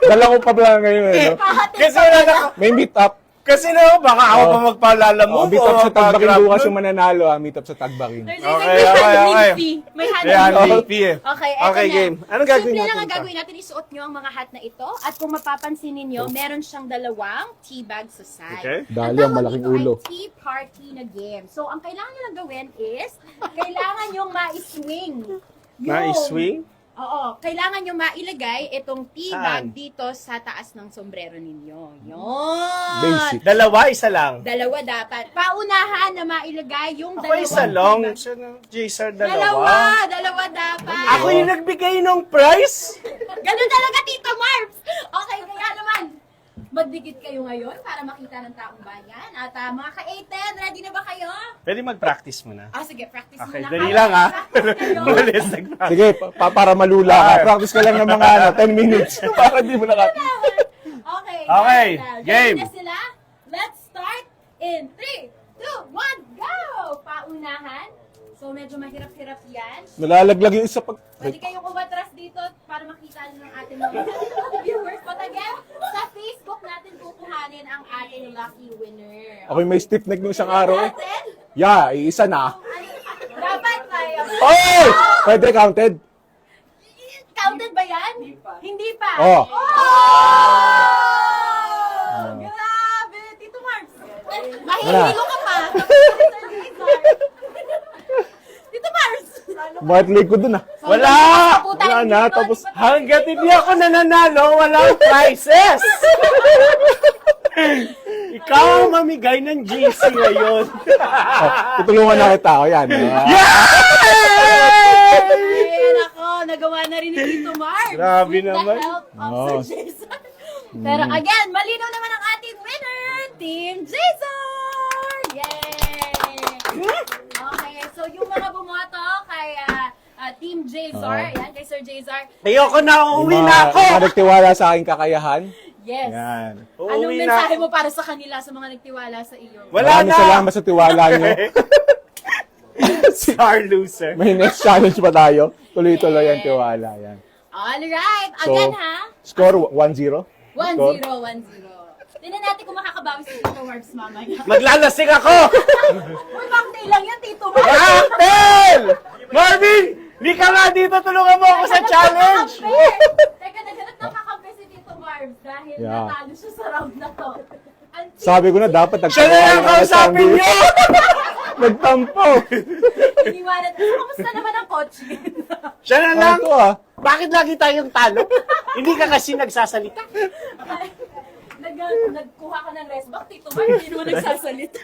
Dala ko pa pala ngayon. Eh, no? Kasi wala na, May meet up. kasi na, baka ako pa magpaalala mo. Meet up sa Tagbakin mag-grab bukas nun. yung mananalo. Meet up sa Tagbakin. There's Okay, may okay, handling okay. fee. May Kaya handling fee. MVP eh. Okay, eto Okay, na. game. Anong gagawin Simple natin? lang ang gagawin natin. Isuot nyo ang mga hat na ito. At kung mapapansin ninyo, meron siyang dalawang tea bag sa side. Okay. Dali Ang ang tawag malaking dito ay ulo. tea party na game. So, ang kailangan nyo lang gawin is, kailangan yung ma-swing. Na-swing? Oo. Kailangan nyo mailagay itong tea bag Saan? dito sa taas ng sombrero ninyo. Yun. Basic. Dalawa, isa lang. Dalawa dapat. Paunahan na mailagay yung Ako dalawang isa lang. tea bag. Siya ng Jason, Dalawa dalawa. dapat. Ako yung nagbigay ng prize? Ganun talaga, Tito Marbs! Okay, kaya naman, magdikit kayo ngayon para makita ng taong bayan. At mga ka-810, ready na ba kayo? Pwede mag-practice muna. Sige, practice Okay, muna. dali kayo. lang ha. Practice kayo. Malis, nag-practice. Sige, para malula ka. Practice ka lang ng mga 10 minutes. Para di mo naka... Okay, Okay, guys, game. ready na sila? Let's start in 3, 2, 1, go! Paunahan. So, medyo mahirap-hirap yan. Nalalaglag yung isa pag... Pwede kayong umatras dito para makita nyo ng ating mga viewers. But again, sa Facebook natin kukuhanin ang ating lucky winner. Ako may stiff neck nung isang araw. eh. Natin? Yeah, iisa na. Dapat tayo. Oh! Pwede counted. Counted ba yan? Hindi pa. Oh. Grabe! Tito Marks! Wala. Mahihilo ka pa! Tito Marks! Bakit leg ko dun ah? Wala! Wala na, tapos... Hanggat hindi ako nananalo, walang prizes! Ikaw ang mamigay ng GC ngayon. Oh, tutulungan na kita. O yan. Ay, nako, nagawa na rin ni Tito Mark. Grabe with naman. the help of Oh. Sir Jason. Pero again, malinaw naman ang ating winner, Team Jason! Yay! Okay, so yung mga bumoto kay Team Jazar, yan, kay Sir Jazar. Ayoko na, uuwi Yung na ako! mga nagtiwala sa aking kakayahan. Yes. Yan. Anong Uuwi na mensahe ako. mo para sa kanila, sa mga nagtiwala sa iyo? Wala Maraming na! salamat sa tiwala nyo. Star loser. May next challenge pa tayo. Tuloy-tuloy ang tiwala. Yan. Alright, So, again ha. score 1-0. 1-0, 1-0. Tingnan natin kung makakabawi si Tito Marbs mamaya. Maglalasing ako! Uy, cocktail lang yan, Tito Marbs. Cocktail! Marvin! Di ka nga dito, tulungan mo ako sa challenge! Teka, naghanap ng kakampi si Tito Marbs dahil Yeah. natalo siya sa round na to. Ang Sabi ko na dapat Siya na lang kausapin niyo! Nagtampo. iniwanan. Kamusta naman ang kotse? Siya na lang! Ano to ah? Bakit lagi tayong talo? Hindi ka kasi nagsasalita. Nagkuha ka ng rest back, Tito Marbs, hindi naman nagsasalita.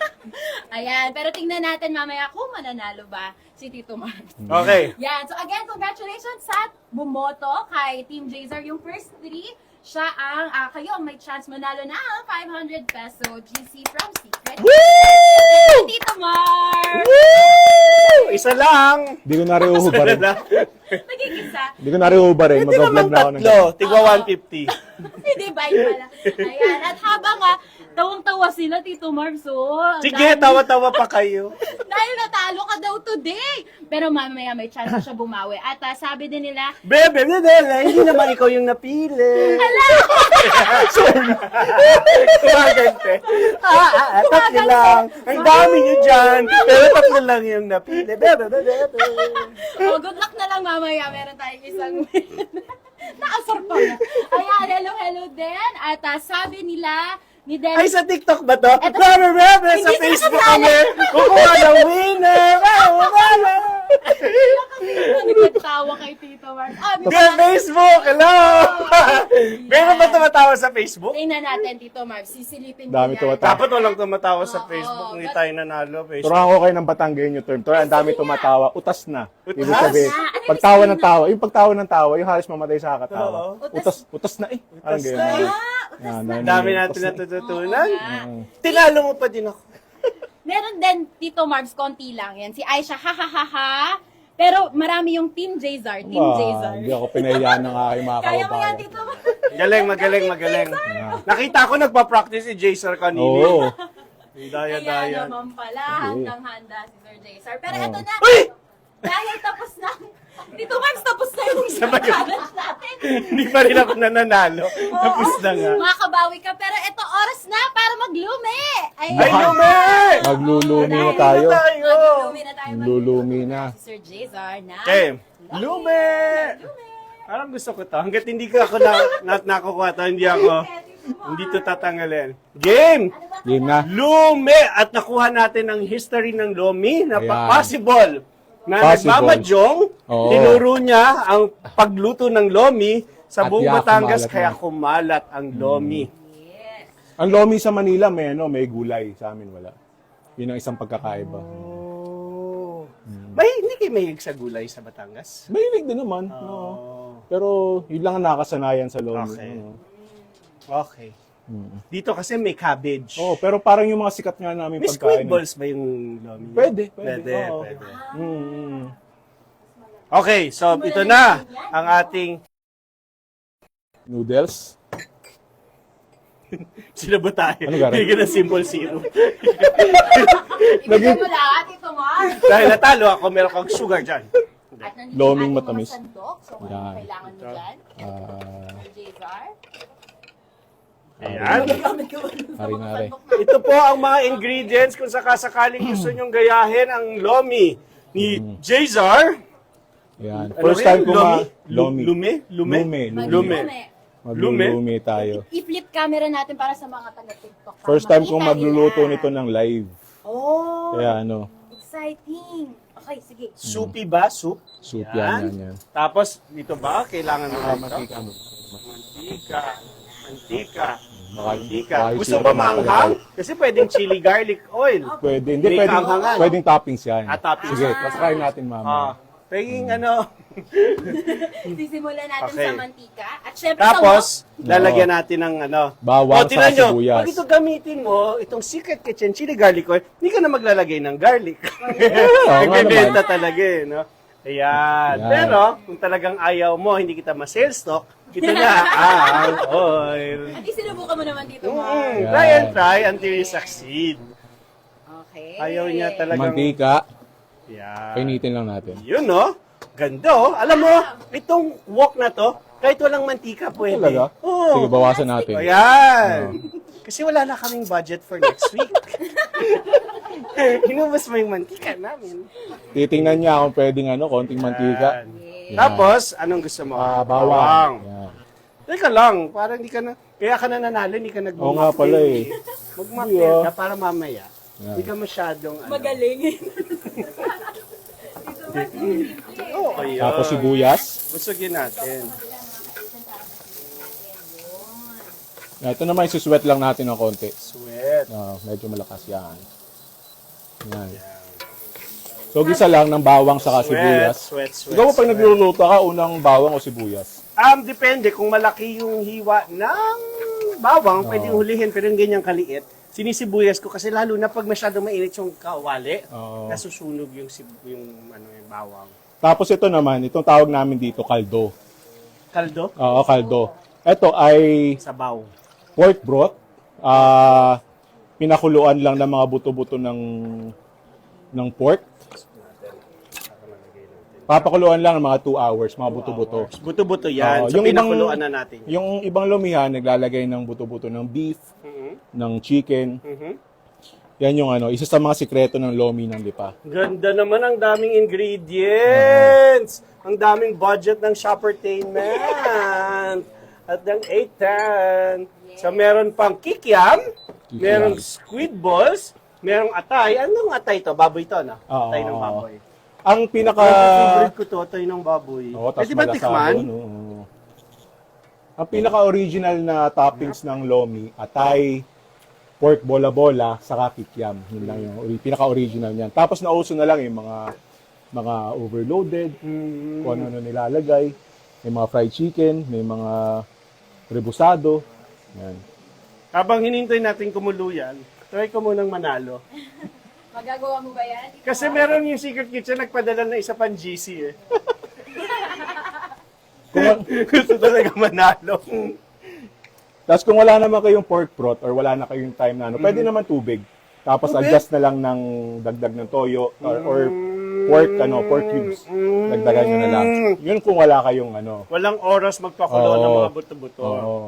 Ayan, pero tingnan natin mamaya kung mananalo ba si Tito Marbs. Okay. Yan. So again, congratulations sa bumoto kay Team Jazar. Yung first three, siya ang, kayo ang may chance manalo na ang 500 peso GC from Secret. Woo! Tito Marbs! Woo! Isa lang! Hindi ko na rin uhubarin. Nagigisa. Hindi ko na rin uhubarin. Hindi naman Mag-vlog na ako ng tatlo. Tigwa 150. Hindi ba yun pala? Ayan. At habang tawang-tawa sila, Tito Marbs. Oh, Sige, tawa-tawa pa kayo. dahil natalo ka daw today. Pero mamaya may chance siya bumawi. At sabi din nila, Bebe, hindi naman ikaw yung napili. Sorry. Kumagante. Tatlo lang. Ang dami niyo dyan. Pero tatlo lang yung napili. Bebe. oh, good luck na lang mamaya. Meron tayong isang naasar pa na. Ayan, hello din. At sabi nila, ni Dennis, Ay, sa TikTok ba to? Eto- Bebe, sa Hindi Facebook sila kami. Kukuha ng winner. nagtawa kay Tito Marbs. Sa Facebook, hello! Meron ba tumatawa sa Facebook? Tingnan natin, Tito Marbs. Sisilipin Dami ko yan. tumatawa. Dapat walang tumatawa sa Oo, Facebook. Hindi but- tayo nanalo. Facebook. Turuan ko kayo ng Batanggenyo term. Turuan, ang dami tumatawa. Utas na. Ibig Utas? sabihin, Ah, ano pagtawa ibig ng tawa. Yung pagtawa ng tawa, yung halos mamatay sa kakatawa. Oo. Utas na eh. Parang Utas ganyan. na eh. Yan, Ang dami natin utas na eh. natututunan. Oo nga. Tinalo mo pa din ako. Meron din, Tito Marbs, konti lang yan. Si Aisha, ha ha ha ha. Pero marami yung Team Jazar. Team Jazar. Hindi ako pinahiyaan ng aking mga Kaya mo yan, kababayan. Tito Marbs. Magaling. Nakita ko nagpa-practice si Jason kanina. Oo. Kaya Daya-daya. naman pala, handang-handa si Sir Jazar. Pero Oo. eto na, Uy! dahil tapos na, Tito Marbs, tapos na yung Sabay yun. challenge natin. Hindi pa rin ako nananalo. Tapos na nga. Makakabawi ka, pero eto oras na para maglumi. Ay, Ayan. lumi! Maglulumi na Dahil tayo. Maglulumi na tayo. Lulumi na. Si Sir Jazar na. Okay. Lumi! Parang gusto ko to. Hanggat hindi ka ako nakukuha to, hindi to tatanggalin. Game! Game na. Lumi! At nakuha natin ang history ng Lumi na Ayan. possible na Possible. nagmamadyong, Oo. tinuro niya ang pagluto ng Lomi sa At buong ya, Batangas kumalat kaya na. kumalat ang Lomi. Yes. Ang lomi sa Manila, may gulay. Sa amin wala. Yun ang isang pagkakaiba. Oh. Hindi kayo mahilig sa gulay sa Batangas? Mahilig din naman. Oo. Oh. Pero yun lang ang nakasanayan sa lomi. Okay. Oo. Okay. Dito kasi may cabbage. Oo, pero parang yung mga sikat nga namin May pagkain. squid balls ba yung Lomi? Pwede. Pwede. Oo. Okay, so ito na ang ating Noodles. sinabo tayo. Ano, Gareth? Bigyan ng simple syrup. Ibigay mo lahat, Tito Marbs. Dahil natalo ako, meron kang sugar dyan. At nandito Loming yung ating matamis. mga sandok. So, ano Yan. kailangan mo dyan? Sir Jazar. Ayan. Hari-hari. Ito po ang mga ingredients kung sakasakaling gusto nyong gayahin ang Lomi ni Jazar. Yan. Ano First rin? time ko Lomi? Lume? Lume? Lume. Lume. Maglulumi tayo. I-flip camera natin para sa mga taga-TikTok. para First time kong makita magluluto nila. nito ng live. Oh, Kaya ano, exciting. Okay, sige. Soupy ba? Soup? soup Yan. yan. Tapos, dito ba? Kailangan mo Mantika. Mantika. Mantika. Baka- Mantika. baka Gusto isipin ba mo maanghang? Kasi pwedeng chili garlic oil. Pwede. Hindi, May pwedeng, kaanghangan. pwedeng toppings yan. Ah, toppings. Sige, try natin mama. Paging ano. Sisimulan natin Okay. sa mantika. At syempre Tapos, lalagyan natin ng ano. Bawang O, tingnan sa nyo, sibuyas. pag ito gamitin mo, itong Secret Kitchen Chili Garlic Oil, hindi ka na maglalagay ng garlic. nga Nagbebenta talaga eh, no? Ayan. Ayan. Pero, kung talagang ayaw mo, hindi kita ma-sales stock, ito na ang oil. At isinubukan mo naman dito, Mar. Ayan. Try and try until you succeed. Okay. Ayaw niya talagang... Mantika, Yan. painitin lang natin. Yun, no? Ganda, oh. Alam mo, itong wok na to, kahit walang mantika, pwede. Talaga? Oo. Sige, bawasan natin. Ayan. Kasi wala na kaming budget for next week. Hinubos mo yung mantika namin. Titingnan niya kung pwedeng konting mantika. Yan. Yan. Tapos, anong gusto mo? Bawang. Yan. Teka lang, parang hindi ka na, kaya ka na nanalo, hindi ka nag Oo nga pala eh. Mag-mocktail ka para mamaya. Yan. Hindi ka masyadong, Magaling. Oo, ayun. Tapos sibuyas. Busugin natin. Ito naman, isuswet lang natin ng konti. Sweat. Medyo malakas yan. Yan. So, gisa lang ng bawang saka sibuyas. Sweat. Ikaw mo pag nagluluto ka, unang bawang o sibuyas? Depende kung malaki yung hiwa ng bawang, pwedeng hulihin, pero yung ganyang kaliit, sinisibuyas ko kasi lalo na pag masyadong mainit yung kawali, Oo. nasusunog yung yung bawang. Tapos ito naman, itong tawag namin dito, kaldo. Kaldo? Oo, kaldo. Ito ay Sabaw. pork broth. Pinakuluan lang ng mga buto-buto ng pork. Papakuluan lang ng mga 2 hours, mga buto-buto. Buto-buto yan. Oo, So, yung ibang- pinakuluan na natin. Yung ibang lumihan, naglalagay ng buto-buto ng beef, Mhm. ng chicken. Mhm. Yan yung isa sa mga sikreto ng lomi ng lipa. Ganda naman, ang daming ingredients. Ang daming budget ng Shoppertainment. At ng 810. So, meron pang kikiam, merong squid balls, merong atay. Anong atay to? Baboy to, no? Oo. Atay ng baboy. Ang pinaka... Favorite ko to, atay ng baboy. Oo, tas Pwede ba malasado, tikman? no? Ang pinaka-original na toppings ng lomi, atay, pork bola-bola, saka kikiam. Yun lang yung pinaka-original niyan. Tapos nauso na lang yung mga overloaded, Mm. kung ano nilalagay. May mga fried chicken, may mga rebusado. Yan. Habang hinintay natin kumulo yan, try ko munang manalo. Magagawa mo ba yan? Kasi meron yung Secret Kitchen, nagpadala na isa pang GC eh. Gusto talaga manalo. Tapos kung wala naman kayong pork broth or wala na kayong time na pwede naman tubig. Tapos Tubig? adjust na lang ng dagdag ng toyo or pork cubes. Dagdagan nyo na lang. Yun kung wala kayong Walang oras magpakulo ng Oo. mga buto-buto. Oo.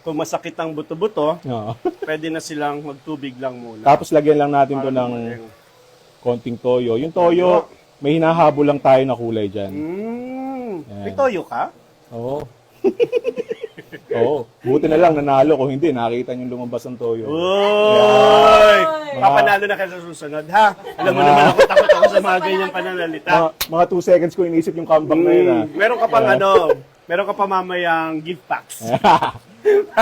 Kung masakit ang buto-buto, Oo. pwede na silang magtubig lang muna. Tapos lagyan lang natin to Para ng gumaling. konting toyo. Yung toyo, may hinahabol lang tayo na kulay dyan. Yan. May toyo ka? Oo. Oo. Buti na lang nanalo. Kung hindi, nakita nyo lumabas ang toyo. Uy! Papanalo na kayo sa susunod, ha? Alam mo naman ako, takot ako sa mga ganyan pananalita. Mga 2 seconds ko inisip yung comeback na yun. Meron ka pang meron ka pa mamayang gift packs.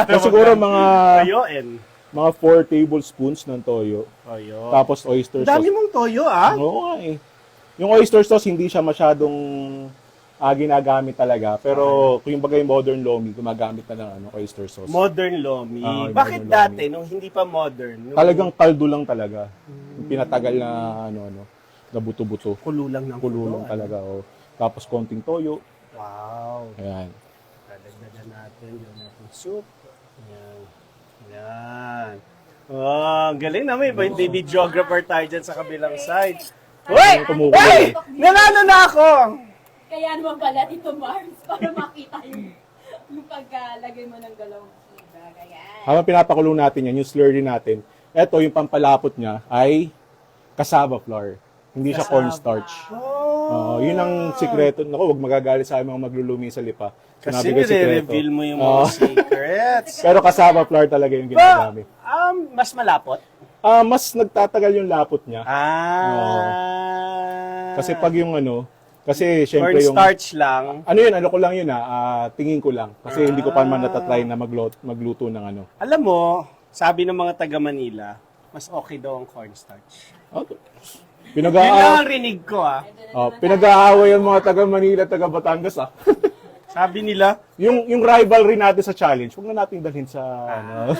So, siguro mga Toyoin. 4 tablespoons ng toyo. Toyo. Tapos oyster Dami sauce. mong toyo, ah. Oo nga eh. Yung oyster sauce, hindi siya masyadong ginagamit talaga. Pero kung yung bagay modern lomi, gumagamit na ng oyster sauce. Modern lomi. Yung Bakit modern dati, nung hindi pa modern? Talagang kaldo lang talaga. Yung pinatagal na na buto-buto. Kulo lang ng Kululong talaga. Oh. Tapos konting toyo. Wow. Ayan. Dadagdagan natin yung natin soup. Yan. Yan. Oh, ang galing na may baby geographer tayo dyan sa kabilang side. Uy! Kumukulo. Uy! Nanalo na ako! Kaya naman pala dito, Mars, para makita yung pagkalagay mo ng dalawang kiba. Ayan. Habang pinapakulo natin yan, yung slurry natin, eto yung pampalapot niya ay cassava flour. Hindi siya cornstarch. Yun ang sikreto. Naku, wag magagalit sa mga maglulumi sa lipa. Kasi Sinabi ko yung sikreto. nire-reveal mo yung mga secrets. Pero cassava flour talaga yung ginagamit. Mas malapot? Mas nagtatagal yung lapot niya. Kasi pag yung kasi syempre yung... cornstarch lang. Ano ko lang yun tingin ko lang. Kasi hindi ko pa man natatry na magluto ng Alam mo, sabi ng mga taga Manila, mas okay daw ang cornstarch. Okay. Yun lang Pinag-aaway ang rinig ko, ah. pinag-aaway ang mga taga Manila, taga Batangas ah. Sabi nila, yung rivalry natin sa challenge, huwag na natin dalhin sa ano.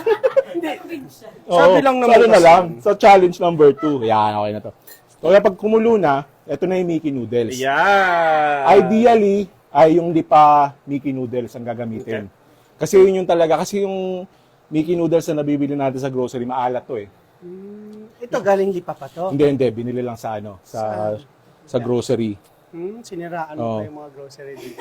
Sabi lang naman Ano na kasi. lang, sa challenge number 2. Yan, okay na to. So, pag kumulo na, ito na yung Mickey Noodles. yeah. Ideally, ay yung lipa Mickey Noodles ang gagamitin. Kasi yun yung talaga, kasi yung Mickey Noodles na nabibili natin sa grocery, maalat to eh. Ito galing lipa pa to. Hindi, binili lang sa ano, sa grocery. Siniraan mo Oo. pa yung mga grocery dito.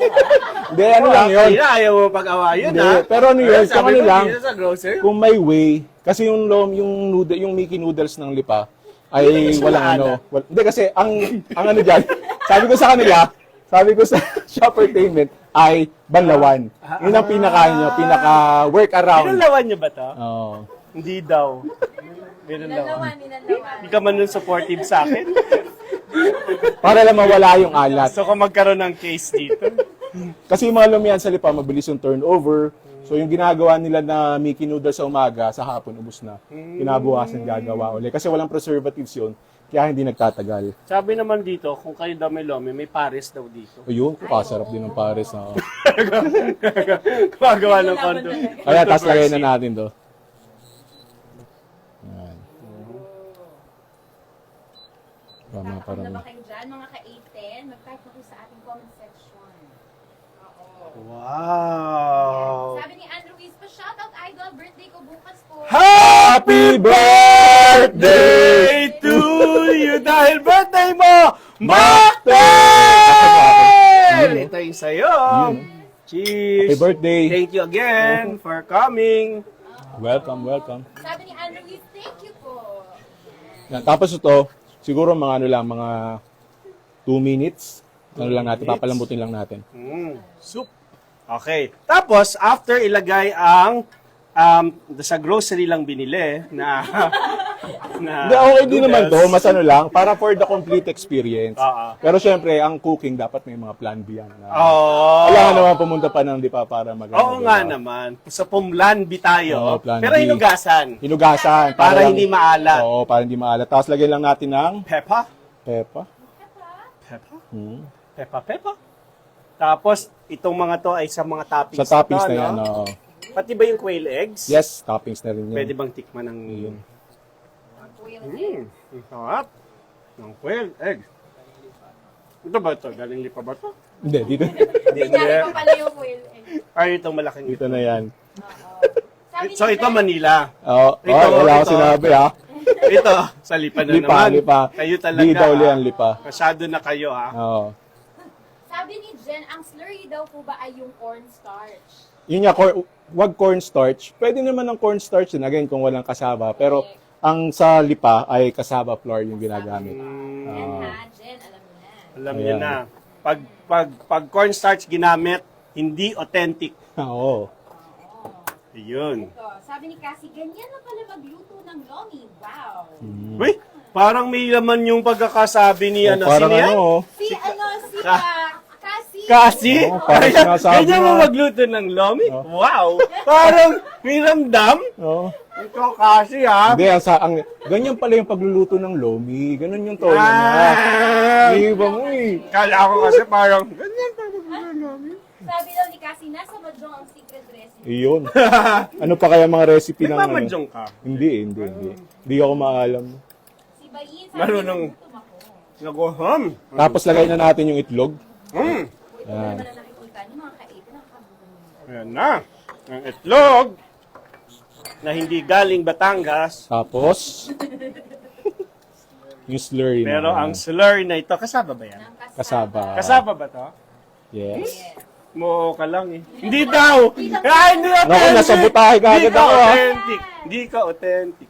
Hindi, ano lang yun. Kaya ayaw mo pag-awayan, Hindi, ha? pero ano yun, kung Sabi ano ko, lang, dito sa grocery. kung may way, kasi yung Mickey Noodles ng lipa, ay walang ano. Hindi kasi, ang ano dyan, sabi ko sa kanila, sabi ko sa Shoppertainment, ay banlawan. Yun ang pinaka-work around. Pinalawan niyo ba to? Oo. Hindi daw. Pinalawan. Ninalawan. Hindi ka man nun supportive sa akin. Para lang mawala yung alat. So kung magkaroon ng case dito. Kasi yung mga lumiyan sa lipa, mabilis yung turnover. So yung ginagawa nila na Mickey Noodles sa umaga, sa hapon, ubus na. Kinabukasan gagawa ulit. Kasi walang preservatives yun, kaya hindi nagtatagal. Sabi naman dito, kung kayo daw may lomi, may pares daw dito. Ayun, kasarap din ng pares. Na. Gumagawa ng condo. Kaya, tas lagay na natin to. Yan. Tama Nakakam para na ba kayo dyan, mga ka-810? Mag-type na kayo sa ating comment section. Oo. Wow! Sabi ni Andrew Wiz pa, shoutout idol, birthday ko bukas po. Happy birthday to you dahil birthday mo, Mactel! Ito yung sa'yo. Cheers! Happy birthday! Thank you again for coming. Welcome, welcome. Sabi ni Andrew Wiz, thank you po. Yan, tapos ito, siguro mga ano lang, mga 2 minutes. Ano lang natin, papalambutin lang natin. Soup. Okay. Tapos, after ilagay ang sa grocery lang binili na Hindi, okay din naman to, noodles. mas ano lang, para for the complete experience. Oo. Pero syempre, ang cooking, dapat may mga plan B yan. Oo. Kailangan naman pumunta pa ng lipa para mag Oo nga naman. Sa Pumlan B tayo. Oo, plan Pero B. hinugasan. Hinugasan. Para lang- hindi maalat. Oo, para hindi maalat. Tapos lagyan lang natin ng Peppa. peppa. Peppa. Hmm. Peppa. Tapos, itong mga to ay sa mga toppings. Sa toppings to, na yan, no? oo. Pati ba yung quail eggs? Yes, toppings na rin yan. Pwede bang tikman ng... Sarap. Ng quail eggs. Ito ba ito? Galing lipa ba ito? Hindi, dito. Nangyari pa pala yung whale egg. Ay, itong malaking Dito na yan. Sabi So, ni ito Jen, Manila. Oo, wala ko ito. sinabi ha. Ito, sa lipa na Lipa, naman. lipa. Kayo talaga. Di daw ah. yan, lipa. Masyado na kayo, ha? Oo. sabi ni Jen, ang slurry daw po ba ay yung cornstarch? Yun nga, wag cornstarch. Pwede naman ng cornstarch din, again, kung walang kasaba. Pero, ang sa lipa ay kasaba flour yung ginagamit. Yan ha, Jen, alam mo na. Alam niyo Ayan. na. Pag cornstarch ginamit, hindi authentic. Oo. Yun. Ito, sabi ni Cassie, ganyan na pala magluto ng lomi. Wow. Uy, parang may laman yung pagkakasabi ni ano. Parang Sino yan? ano, oh. Si Cassie. Kasi, parang sinasabi ganyan mo. mo magluto ng lomi? Wow! Parang may ramdam. Oo. Ikaw kasi, ha? Hindi, ganyan pala yung pagluluto ng lomi. Ganun yung tono niya. Ah! Iba mo eh. Kala ko kasi parang, ganyan pa magluto ng lomi. Sabi daw ni Cassie, nasa Mahjong ang secret recipe. Iyon. Ano pa kaya mga recipe ng ano? Nagmamadyong ka. Hindi. Hindi ako maalam. Si Bayin, sabi Marunong. gutom ako. Naguham. Tapos lagay na natin yung itlog. Mm. Wala naman na nakikita niyo mga ka-8, nakakabuhan. Ayan na. Ang itlog na hindi galing Batangas. Tapos, yung slurry Pero na. ang slurry na ito, kasaba ba yan? Ng Kasaba. Kasaba ba to? Yes. Moo ka lang eh. Hindi daw! Ay, hindi authentic! Naku, nasabutahe ka Hindi agad ka ako ah. authentic. Hindi ka authentic.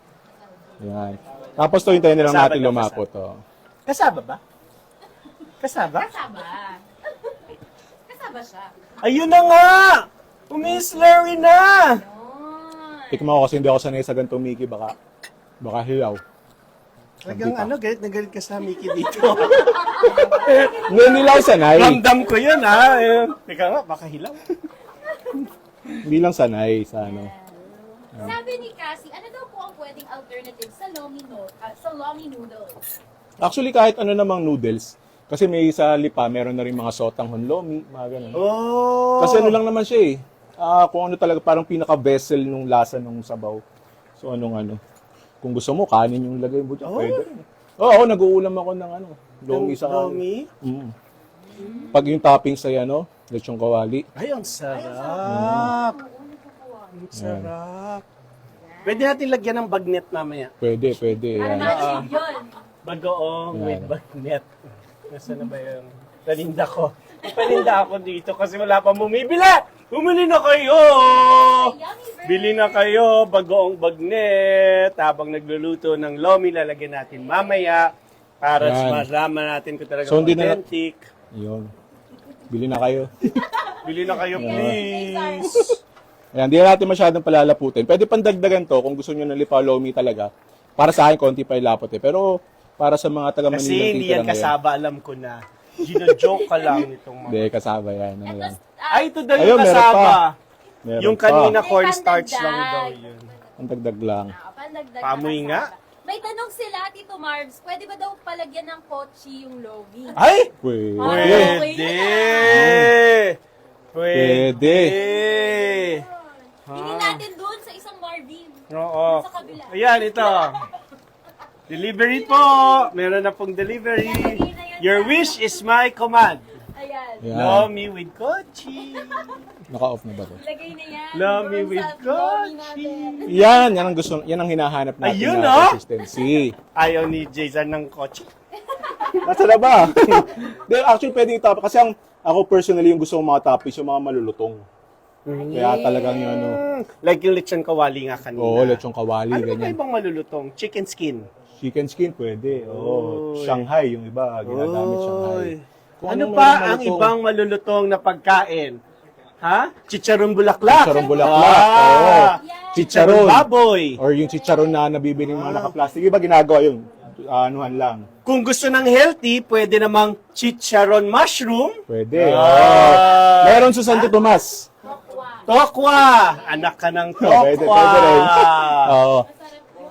Yan. Tapos to hintayin na lang Kasaba natin daw, lumapot. Oh. Kasaba ba? Kasaba? Kasaba. Kasaba siya. Ayun na nga! Umi-slurry na! Yun. Tikman ko kasi hindi ako sanay sa ganitong Mickey. Baka hilaw. Talagang ano, galit na galit ka sa Mickey dito. Hindi lang sanay. Ramdam ko yun, ha? Ayun. Teka nga, baka hilaw. Hindi lang sanay sa ano. Sabi ni Cassie, ano daw po ang pwedeng alternative sa lomi noodles? Actually, kahit ano namang noodles. Kasi may sa Lipa, meron na rin mga sotanghon lomi, mga ganun. Oh! Kasi ano lang naman siya eh. Kung ano talaga, parang pinaka-vessel nung lasa nung sabaw. So kung gusto mo, kanin yung lagay mo dyan, pwede. Oo, nag-uulam ako ng lomi sa kanin. Lomi? Pag yung toppings ay lechong kawali. Ay, ang sarap. Ang sarap. Pwede natin lagyan ng bagnet mamaya. Pwede. Para Yan. ma-achieve yun. Bagoong Yan. with bagnet. Nasaan na ba yung paninda ko? May paninda ako dito kasi wala pa bumibila. Bumili na kayo! Bili na kayo, bagoong bagnet. Habang nagluluto ng lomi, lalagyan natin mamaya para Yan. masama natin kung talaga So, hindi na- authentic. Yun. Bili na kayo. Bili na kayo, please. Ayan, hindi na natin masyadong palalaputin. Pwede pandagdagan to kung gusto nyo ng Lipa Lomi talaga. Para sa akin, konti pa ilapot eh. Pero para sa mga taga Manila, Kasi hindi yan kasaba, alam ko na. Gino-joke ka lang itong mga... Hindi, kasaba yan. Ano yan. Ay, ito daw Ayun, yung meron kasaba. pa. Meron Yung pa. kanina May cornstarch lang pandagdag. daw yun. Ang dagdag lang. Pandagdag Pamoy na nga. kasama. May tanong sila, Tito Marbs, pwede ba daw palagyan ng kotse yung lomi? Ay! Pwede. Pwede! Pwede! Hindi natin doon sa isang Marvin. Oo. Sa kabila. Ayan, ito. Delivery po! Meron na pong delivery. Your wish is my command. Ayan. Yan. Lomi with kochi. Naka-off na ba to? Ilagay na yan. Lomi Doon with sa lomi kochi. natin. Yan ang hinahanap natin Ayun, na oh! consistency. Ayaw ni Jason ng kochi. Nasa na ba? Hindi, actually, pwede itapos. Kasi ako personally, yung gusto kong mga toppings, yung mga malulutong. Kaya talagang yun, Like yung lechon kawali nga kanina. Oo, lechong kawali, Ano ba ganyan. ibang malulutong? Chicken skin. Chicken skin, pwede. Oo. Oy. Shanghai, yung iba, ginagamit Shanghai. Oy. Kung Ano anong pa ang malulutong? ibang malulutong na pagkain? Ha? Chicharon bulaklak. Chicharon bulaklak. Oo. Ah, Chicharon. baboy. Or yung chicharon na nabibili mga naka-plastic. Iba ginagawa yung anuhan lang. Kung gusto ng healthy, pwede namang chicharon mushroom. Pwede. Ah. Meron sa Santo Tomas. Tokwa. Anak ka ng tokwa. Pwede rin. Oo.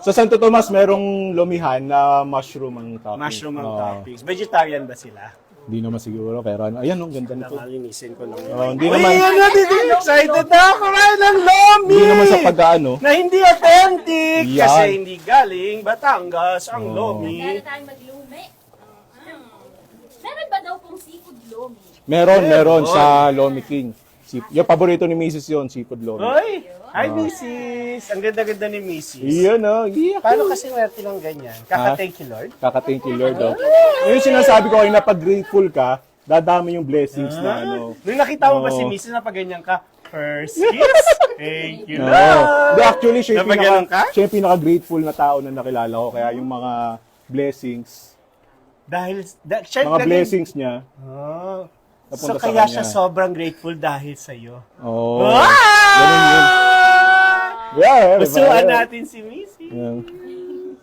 Sa Santo Tomas, merong lumihan na mushroom ang topping. Mushroom ang Oo. toppings. Vegetarian ba sila? Hindi naman siguro, pero ayan, ang ganda nito. Nakalinisin ko lang. Hindi Uy, naman, ano, excited na ako kumain ng lomi! hindi naman sa pag-ano. Na hindi authentic Yan. kasi hindi galing Batangas ang Oo. lomi. Kaya tayong maglumi. Meron ba daw pong seafood lomi? Meron sa Lomi King. Yung paborito ni Mrs. yun, seafood lomi. Hoy! Hi, Mrs. Ang ganda-ganda ni Mrs. Iyon, yeah. Paano kasi werte ng ganyan? Kaka-thank you, Lord? Kaka-thank you, Lord. Oh. Yung sinasabi ko ay pag grateful ka, dadami yung blessings na ano. Nung nakita mo ba si Oo. Mrs. na pag ganyan ka, first kiss, thank you, No. Lord. Hindi, actually, siya Napag ganun ka? siya yung pinaka-grateful na tao na nakilala ko. Kaya yung mga blessings, Dahil, siya mga blessings niya, Oh. Napunta So sa kaya kanya. siya sobrang grateful dahil sa'yo. oh, Ah! ganun yun. Yeah, Gustuhan natin si Missy. Yan.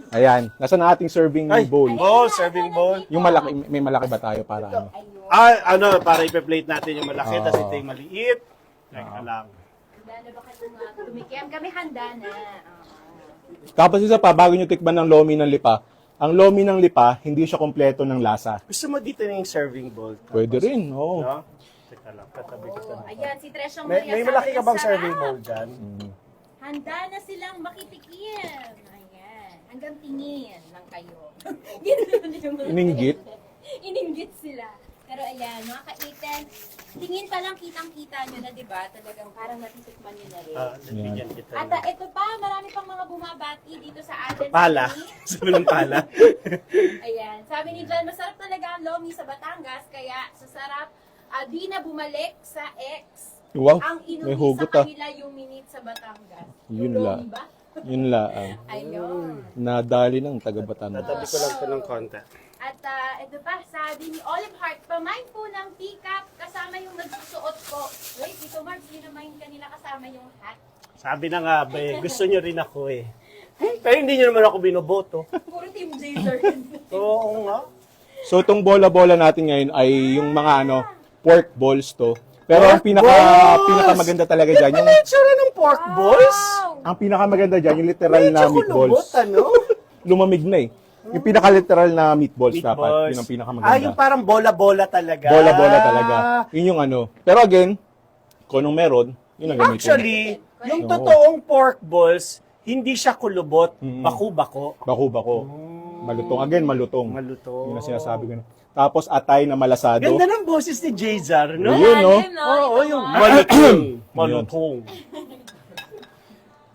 Ayan, nasa na ating serving bowl. Oh, serving bowl. Yung malaki, may malaki ba tayo para ano? Ano, para ipe-plate natin yung malaki, tapos ito yung maliit. Teka lang. Handa na ba kayo tumikim? Kami handa na. Tapos isa pa, bago nyo tikman ng lomi ng Lipa, ang lomi ng Lipa, hindi siya kompleto ng lasa. Gusto mo dito na yung serving bowl? Pwede rin, oo. No? Teka lang, katabi ko Oh, ito. ayan, si Tresyong May malaki ka bang serving bowl dyan? Handa na silang makitikim. Ayan. Hanggang tingin lang kayo. Ganun yung- Ininggit? Ininggit sila. Pero ayan, mga ka-iten, tingin pa lang kitang-kita nyo na, di ba? Talagang parang natitikman nyo na rin. Nabigyan kita. At ito pa, marami pang mga bumabati dito sa atin. Pala. Sabi ng pala. Ayan. Sabi ni John, masarap talaga ang lomi sa Batangas, kaya sa sarap, di na bumalik sa ex. Wow, Ang may inuwi hugot sa ah. kanila yung minute sa Batangas. Yun Yung lang. lomi ba? Yun lang. Ayun. Nadali ng taga Batangas. Tatabi ko lang ito ng konti. At ito pa, sabi ni Olive Heart, pamain po ng teacup kasama yung nagsusuot ko. Wait, Tito Mark, hindi naman kanila kasama yung hat. Sabi na nga ba eh, gusto nyo rin ako eh. Pero hindi nyo naman ako binoboto. Puro Team Jazer. Oo nga. So, itong bola-bola natin ngayon ay yung mga pork balls to. Pero ang Pork balls! pinakamaganda talaga dyan, Ano yung, yung itsura ng pork balls? ang pinakamaganda dyan, yung literal na Medyo meatballs. kulubot, ano? Lumamig na eh. Yung pinaka-literal na meatballs, dapat. Meatballs. Yun ang pinakamaganda. Ah, yung parang bola-bola talaga. Bola-bola talaga. Yun yung ano. Pero again, kung anong meron, yun ang gamitin. Actually, yung Oo. totoong pork balls, hindi siya kulubot, bako-bako. Bako-bako. Malutong. Again, malutong. Malutong. Yun ang sinasabi ko. Tapos atay na malasado. Ganda ng boses ni Jazar, no? Yun, no? Oo, yung malutong. Malutong.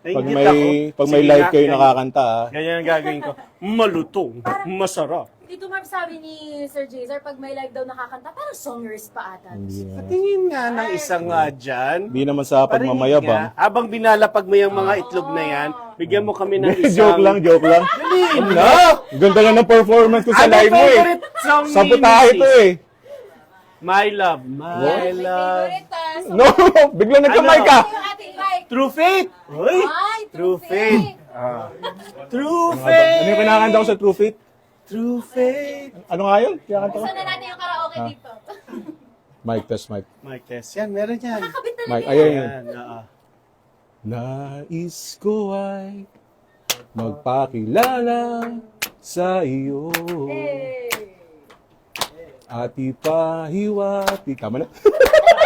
Pag Nainggit may, ako. pag may Sige live nga, kayo ganyan. nakakanta, ah. Ganyan ang gagawin ko. Malutong. Masarap. Dito Marv, sabi ni Sir Jazer, pag may live daw nakakanta, parang songers pa ata. Yeah. Tingin nga ng isang nga dyan. Di naman sa Parinig pagmamayabang. nga. Habang binalapag mo yung mga itlog na yan, bigyan mo kami ng isang... joke lang. Dali Ano? na! Ganda nga ng performance ko sa Ano live mo eh. favorite song ni Sabutahe Mrs.? to eh. My love, my May love. favorite so, No, bigla nagkamay Ano? ka. yung ating mic. True faith! Uy! Ay, True faith! True Ano faith! yung kinakanta ko sa True Fit? True faith! Ano nga yun? Kinakanta ko? Gusto na natin yung karaoke dito. Mic test, mic. Mic test. Yan, meron yan. Nakakabit talaga Mic, yan. ayan yun. Yan, oo. Nais ko ay magpakilala sa iyo Eh. at ipahiwati. Tama na?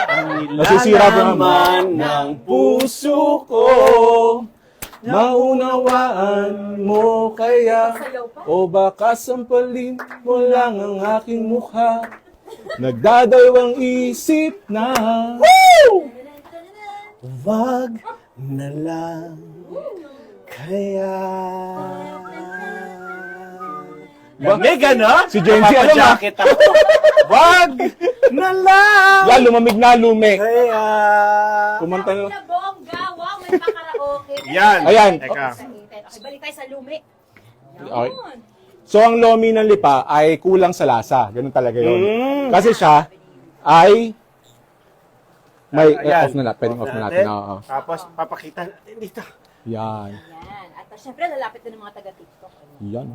Ang Nasisira ba nilalaman ng puso ko, maunawaan mo kaya Sayaw pa. o baka sampalin mo lang ang aking mukha. Nagdadalawang isip na wag na lang kaya. Lamig, ano? Si Jency, alam mo? Jacket ako. Wag na lang yan, lumamig na lumi. kaya. Kumanta na. Na bongga, wow, may pa-karaoke. Yan. Ayan. Teka. Okay, balik tayo sa lumi. Okay. So, ang lomi ng lipa ay kulang sa lasa. Ganun talaga yun. Kasi siya ay may Ayan. off na natin. Pwedeng off na natin. Oo. Tapos, papakita natin dito. Yan. Yan. At syempre, lalapit na ng mga taga-TikTok. Yan.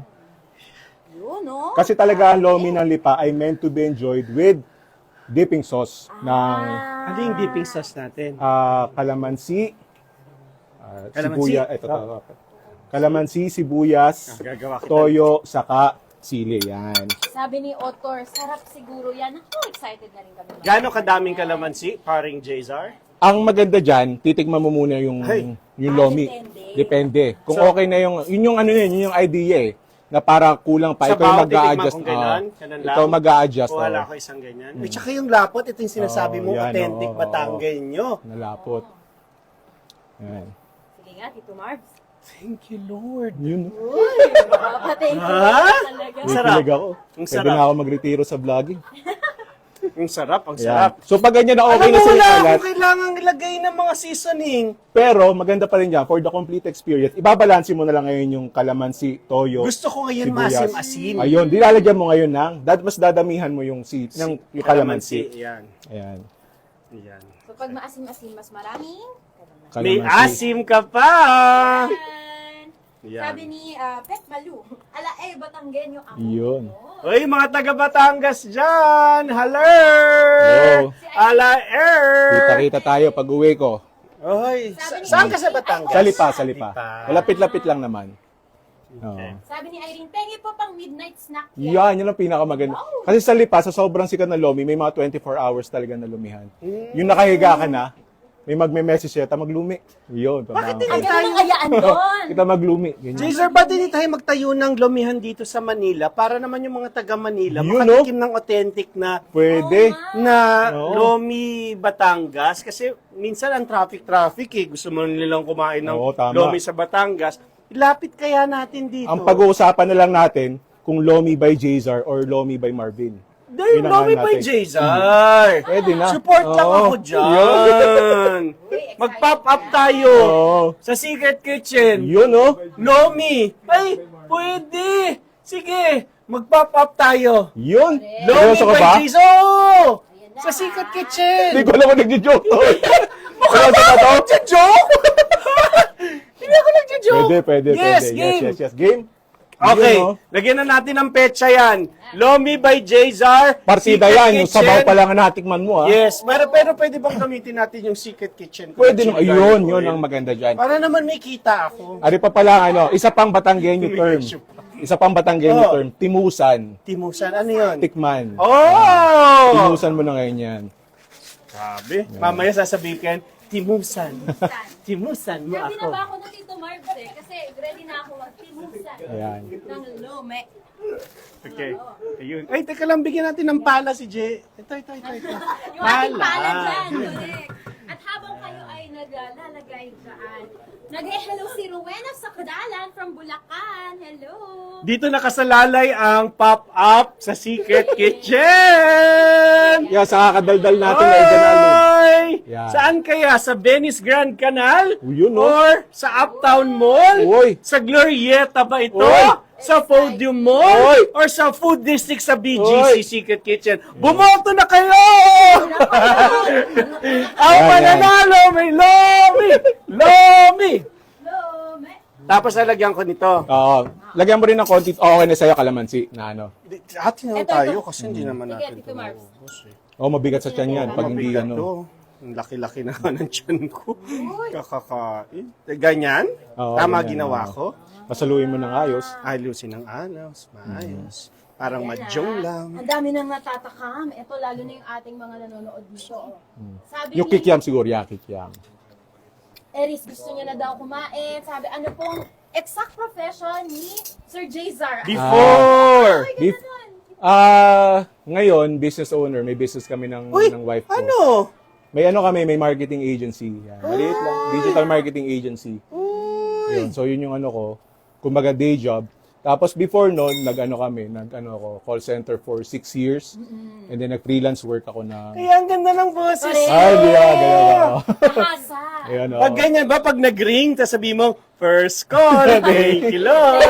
Yun, no? Kasi talaga ang lomi ng lipa ay meant to be enjoyed with dipping sauce ng Ano yung dipping sauce natin? kalamansi, Kalamansi? sibuyas, kalamansi, sibuyas, Gagawa kita. toyo, saka sili. Yan. Sabi ni Otor, sarap siguro yan. Ako, excited na rin kami. Gaano kadaming kalamansi, paring Jazar? Ang maganda dyan, titikman mo muna yung Ay. lomi. Depende. Depende. Kung So, okay na yun yung ano yun yung idea eh. Na para kulang pa, Sa ikaw yung bawat titikman mag-a-adjust. kong ganun, ganun lang. Ikaw mag-a-adjust. Wala ko isang ganyan. At saka yung lapot, ito yung sinasabi mo, yan, authentic oo, Batanggenyo. Nalapot. Yan. Sige nga, Tito Marbs. Thank you, Lord. Yun. Patay ko Ha? talaga. Ang sarap. Kilig ako. Ang Pwede sarap. na ako magretiro sa vlogging. Ang sarap, ang Yan. sarap. So pag ganyan na okay Alam na mo, sa wala kalat, akong kailangang ilagay ng mga seasoning. pero maganda pa rin dyan, for the complete experience, ibabalansin mo na lang ngayon yung kalamansi, toyo, Gusto ko ngayon sibuyas. maasim-asim. Ayun, dilalagyan mo ngayon ng, mas dadamihan mo yung, yung kalamansi. Yan. Ayan. Yan. So, pag maasim-asim, mas maraming. May Kalamansi. asim ka pa. Yan. Yan. Sabi ni Pet Malu, ala Batanggenyo ako. Yun. Uy, mga taga Batangas dyan! Hello! Hello. Ala Kita-kita tayo pag uwi ko. Uy, Sabi ni saan ka sa Irene, Batangas? Sa lipa. Malapit-lapit lang naman. Oo. Sabi ni Irene, pengi po pang midnight snack Yan ang pinakamaganda. Kasi sa lipa, sa sobrang sikat na lomi, may mga 24 hours talaga na lumihan. Yung nakahiga ka na, may magme-message siya, maglumi. Yun. Bakit Ang hindi ganda ng ayaan doon. Kita maglumi. Ganyan. Jazer, ba't hindi tayo magtayo ng lumihan dito sa Manila para naman yung mga taga Manila Yun, makatikim ng authentic na Pwede. na Oo. Lomi Batangas kasi minsan ang traffic eh. Gusto mo nilang kumain ng Oo, tama. Lomi sa Batangas. Ilapit kaya natin dito. Ang pag-uusapan na lang natin kung Lomi by Jazar or Lomi by Marvin. Dahil Yun ang Lomi ano by natin. Jazar. Pwede na. Support lang Oo. ako dyan. Mag-pop up tayo Oo. sa Secret Kitchen. Yun, oh. Lomi. Ay, pwede. Sige, mag-pop up tayo. Yun. Lomi Seryoso ka ba? by Jazar. Sa Secret Kitchen. Hindi ko alam kung nagjo-joke to. Seryoso ka to? Nagja-joke? Hindi ako nagja-joke. Pwede. Yes, Yes, game. yes. Game? Okay, Yun, oh. lagyan na natin ng petsa yan. Lomi by Jazar. Partida Secret yan. Yung Kitchen. sabaw pa lang ang natikman mo, ha? Yes, pero pwede bang gamitin natin yung Secret Kitchen? Pwede nung, Chili ayun, garlic yun oil. ang maganda dyan. Para naman may kita ako. Ari pa pala, isa pang Batanggenyo term. Isa pang Batanggenyo Oh. term, timusan. Timusan, ano yun? Tikman. Oh! Timusan mo na ngayon yan. Sabi. Mamaya sasabihin, timusan. Timusan mo Ready na ako. ba ako na Tito Marv Kasi ready na ako magtimusan Ayan. ng lume. Okay. Ayun. Ay, teka lang, bigyan natin ng pala si Jay. Ito. Yung ating pala dyan, correct. At habang kayo ay naglalagay dyan, nag-hello si Rowena sa Kadalan from Bulacan. Hello! Dito nakasalalay ang pop-up sa Secret Kitchen! Yeah, sa kakadaldal natin na iganalin. Oy! Yan. Saan kaya? Sa Venice Grand Canal? Yun, no? Or sa Uptown Mall? Uy. Sa Glorieta ba ito? Uy. Sa Podium Mall? Uy. Or sa Food District sa BGC Uy. Secret Kitchen? Bumoto na kayo! Ang Yan, mananalo may Lomi! Lomi! Lume! Tapos lalagyan ko nito. Oo. Lagyan mo rin ng konti. Okay na sa'yo, kalamansi. Na ano. Ate na Ito, tayo ito. kasi hindi naman Sige, natin Tito Marv. Oh, mabigat sa tiyan yan. Pag hindi Mabigat ano. to. Ang laki-laki na ng tiyan ko. Kakakain. Ganyan? Oo, Tama ganyan, ginawa oo. ko? Pasaluin mo ng ayos. Ayusin ng anos. Maayos. Parang madyong lang. Ang dami nang natatakam. Ito, lalo na yung ating mga nanonood nito. Sabi Yung kikiam siguro. Yeah, kikiam. Eris, gusto niya na daw kumain. Sabi, ano pong exact profession ni Sir J. Zara? Before! Beef. Ngayon, business owner. May business kami ng wife ko. Ano? May ano kami, may marketing agency. Yan. Maliit lang. Digital marketing agency. Yun. So, yun yung ano ko. Kumbaga, day job. Tapos, before noon, ako, call center for 6 years. And then, nag-freelance work ako na... Kaya ang ganda ng boses. Correct. Ay, di ba? Ganyan ako. Nakasa. Ayan, Pag ganyan ba, pag nag-ring, tapos sabi mo, first call, thank you, Lord.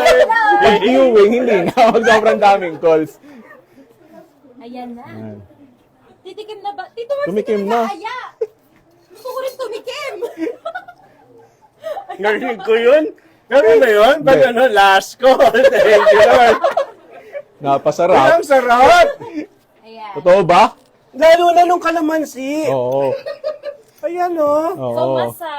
Pag viewing, hindi na. Pag sobrang daming calls. Ayan na. Ayan. Titikim na ba? Tito Marv, Tumikim hindi na. ka aya. Gusto ko rin tumikim. Narinig ko yun. Gano'n na yun? Pag Hindi. ano, last call, thank you, Lord. Napasarap. Ang sarap. Ayan. Totoo ba? Lalo na nung kalamansi. Oo. Ayan, oh. Oo. So, masa.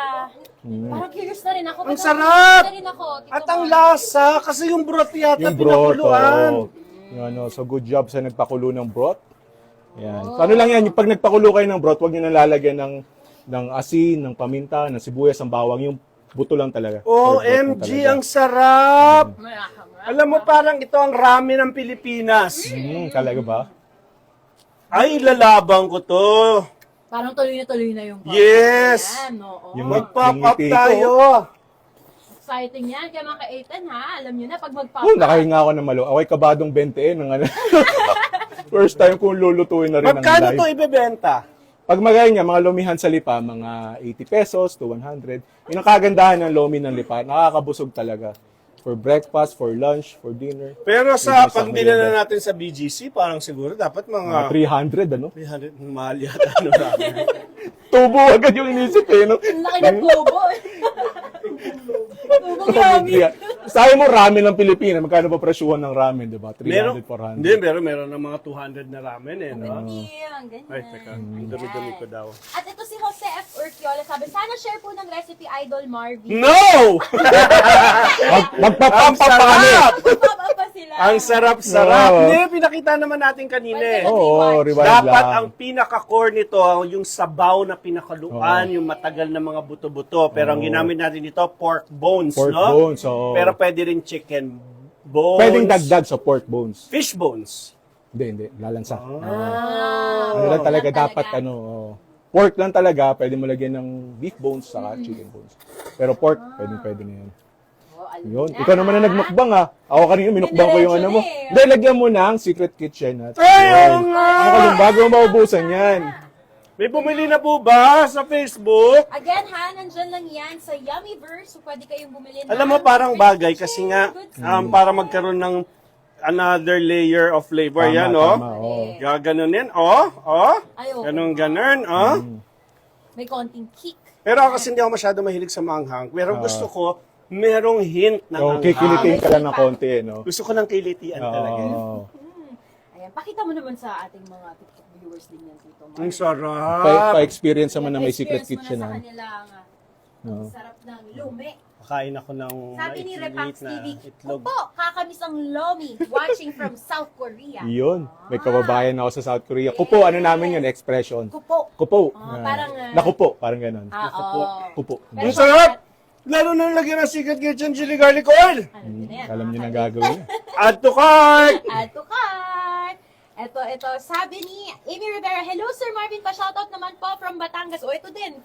Parang curious na rin ako. Ang sarap! Na rin ako, Tito At ang Marv. lasa, kasi yung broth yata Yung broth, pinakuluan. oo. Yung ano, so good job sa nagpakulo ng broth. Yan. So, ano lang yan, yung pag nagpakulo kayo ng broth, huwag nyo nalalagyan ng asin, ng paminta, ng sibuyas, ng bawang, yung buto lang talaga. Or broth lang OMG, talaga. ang sarap! Malakang. Alam mo, parang ito ang ramen ng Pilipinas. Talaga ba? Ay, lalabang ko to. Parang tuloy na yung Yes! Ayan, oo. Yung Mag-pop up ngiti ko. tayo. Exciting yan. Kaya mga ka-8 ha, alam nyo na pag mag-pop Oh, nakahinga ako ng malo. Away kabadong 20 ng ano. First time kong lulutuin na rin ng Magkano live. to ibebenta? Pag magaya niya, mga lumihan sa lipa, mga 80 pesos to 100. Yun ang kagandahan ng lomi ng lipa. Nakakabusog talaga. For breakfast, for lunch, for dinner. Pero sa Hindi, pag sa dinala merienda. natin sa BGC, parang siguro dapat Mga mga 300, ano? 300 mahal yata. Ano ramen. Tubo agad yung inisip eh, no? Ang laki ng globo. Globo gamit. Sabi mo, ramen ng Pilipinas. Magkano ba presyuhan ng ramen, di ba? 300, Meron, 400. hindi, meron ng mga 200 na ramen eh. No? Yan, ganyan. Ay, teka, ang dami-dami ko daw. At ito si Jose F. Urquiola sabi, sana share po ng recipe Idol Marvin. No! Magpapampa Ang pa kami. sarap! Pop up pa sila. Ang sarap-sarap. Oo. Hindi, pinakita naman natin kanina eh. Oo, rewind Dapat lang. ang pinaka-core nito, yung sabaw na pinakaluan, yung matagal na mga buto-buto. Pero ang ginamit natin dito, pork bones, Pork no? bones, oo. Pero pwede rin chicken bones. Pwedeng dagdag sa pork bones. Fish bones. Hindi, lalansa. Ah, Ano lang talaga, Yan dapat ano, pork lang talaga, pwede mo lagyan ng beef bones saka chicken bones. Pero pork, pwede na yan. Oh, alam Yun, na. ikaw naman na nagmukbang ah. Ako kanina minukbang ko yung ano mo. Diretso na eh. Hindi, lagyan mo na ang secret kitchen at Ay, oo nga! Ano bago maubusan yan. May bumili na po ba sa Facebook? Again ha, nandyan lang yan sa Yummyverse. So pwede kayong bumili na. Alam mo, parang bagay kasi nga, para magkaroon ng another layer of flavor. Tama, Yan, tama, oh. oo. Gaganunin, oh. Ay, oo. Ganun, oh. May konting kick. Pero ako kasi hindi ako masyado mahilig sa manghang. Pero gusto ko, merong hint ng So, anghang. kikilitin ka lang ng konti, eh, no? Gusto ko ng kilitian talaga. Oo. Ayan, pakita mo naman sa ating mga TikTok viewers din yan, Tito Marv. Ang sarap. Pa-experience naman na may secret Experience mo kitchen na sa na. kanila ang sarap ng lume. Kakain ako ng Sabi ni Repax na TV, itlog. Kupo, kakamis ang Lomi, watching from South Korea. Yun. May kababayan ako sa South Korea. Kupo, ano namin yun? Expression. Kupo. Kupo. Parang, Nakupo, parang ganun. Oo. Kupo. Pero Ang sarap! Lalo na lagyan ng secret kitchen chili garlic oil. Ano na yan? Alam niyo na gagawin. Add to cart! Add to cart. Ito, sabi ni Amy Rivera, hello Sir Marvin, pa-shoutout naman po from Batangas. O ito din,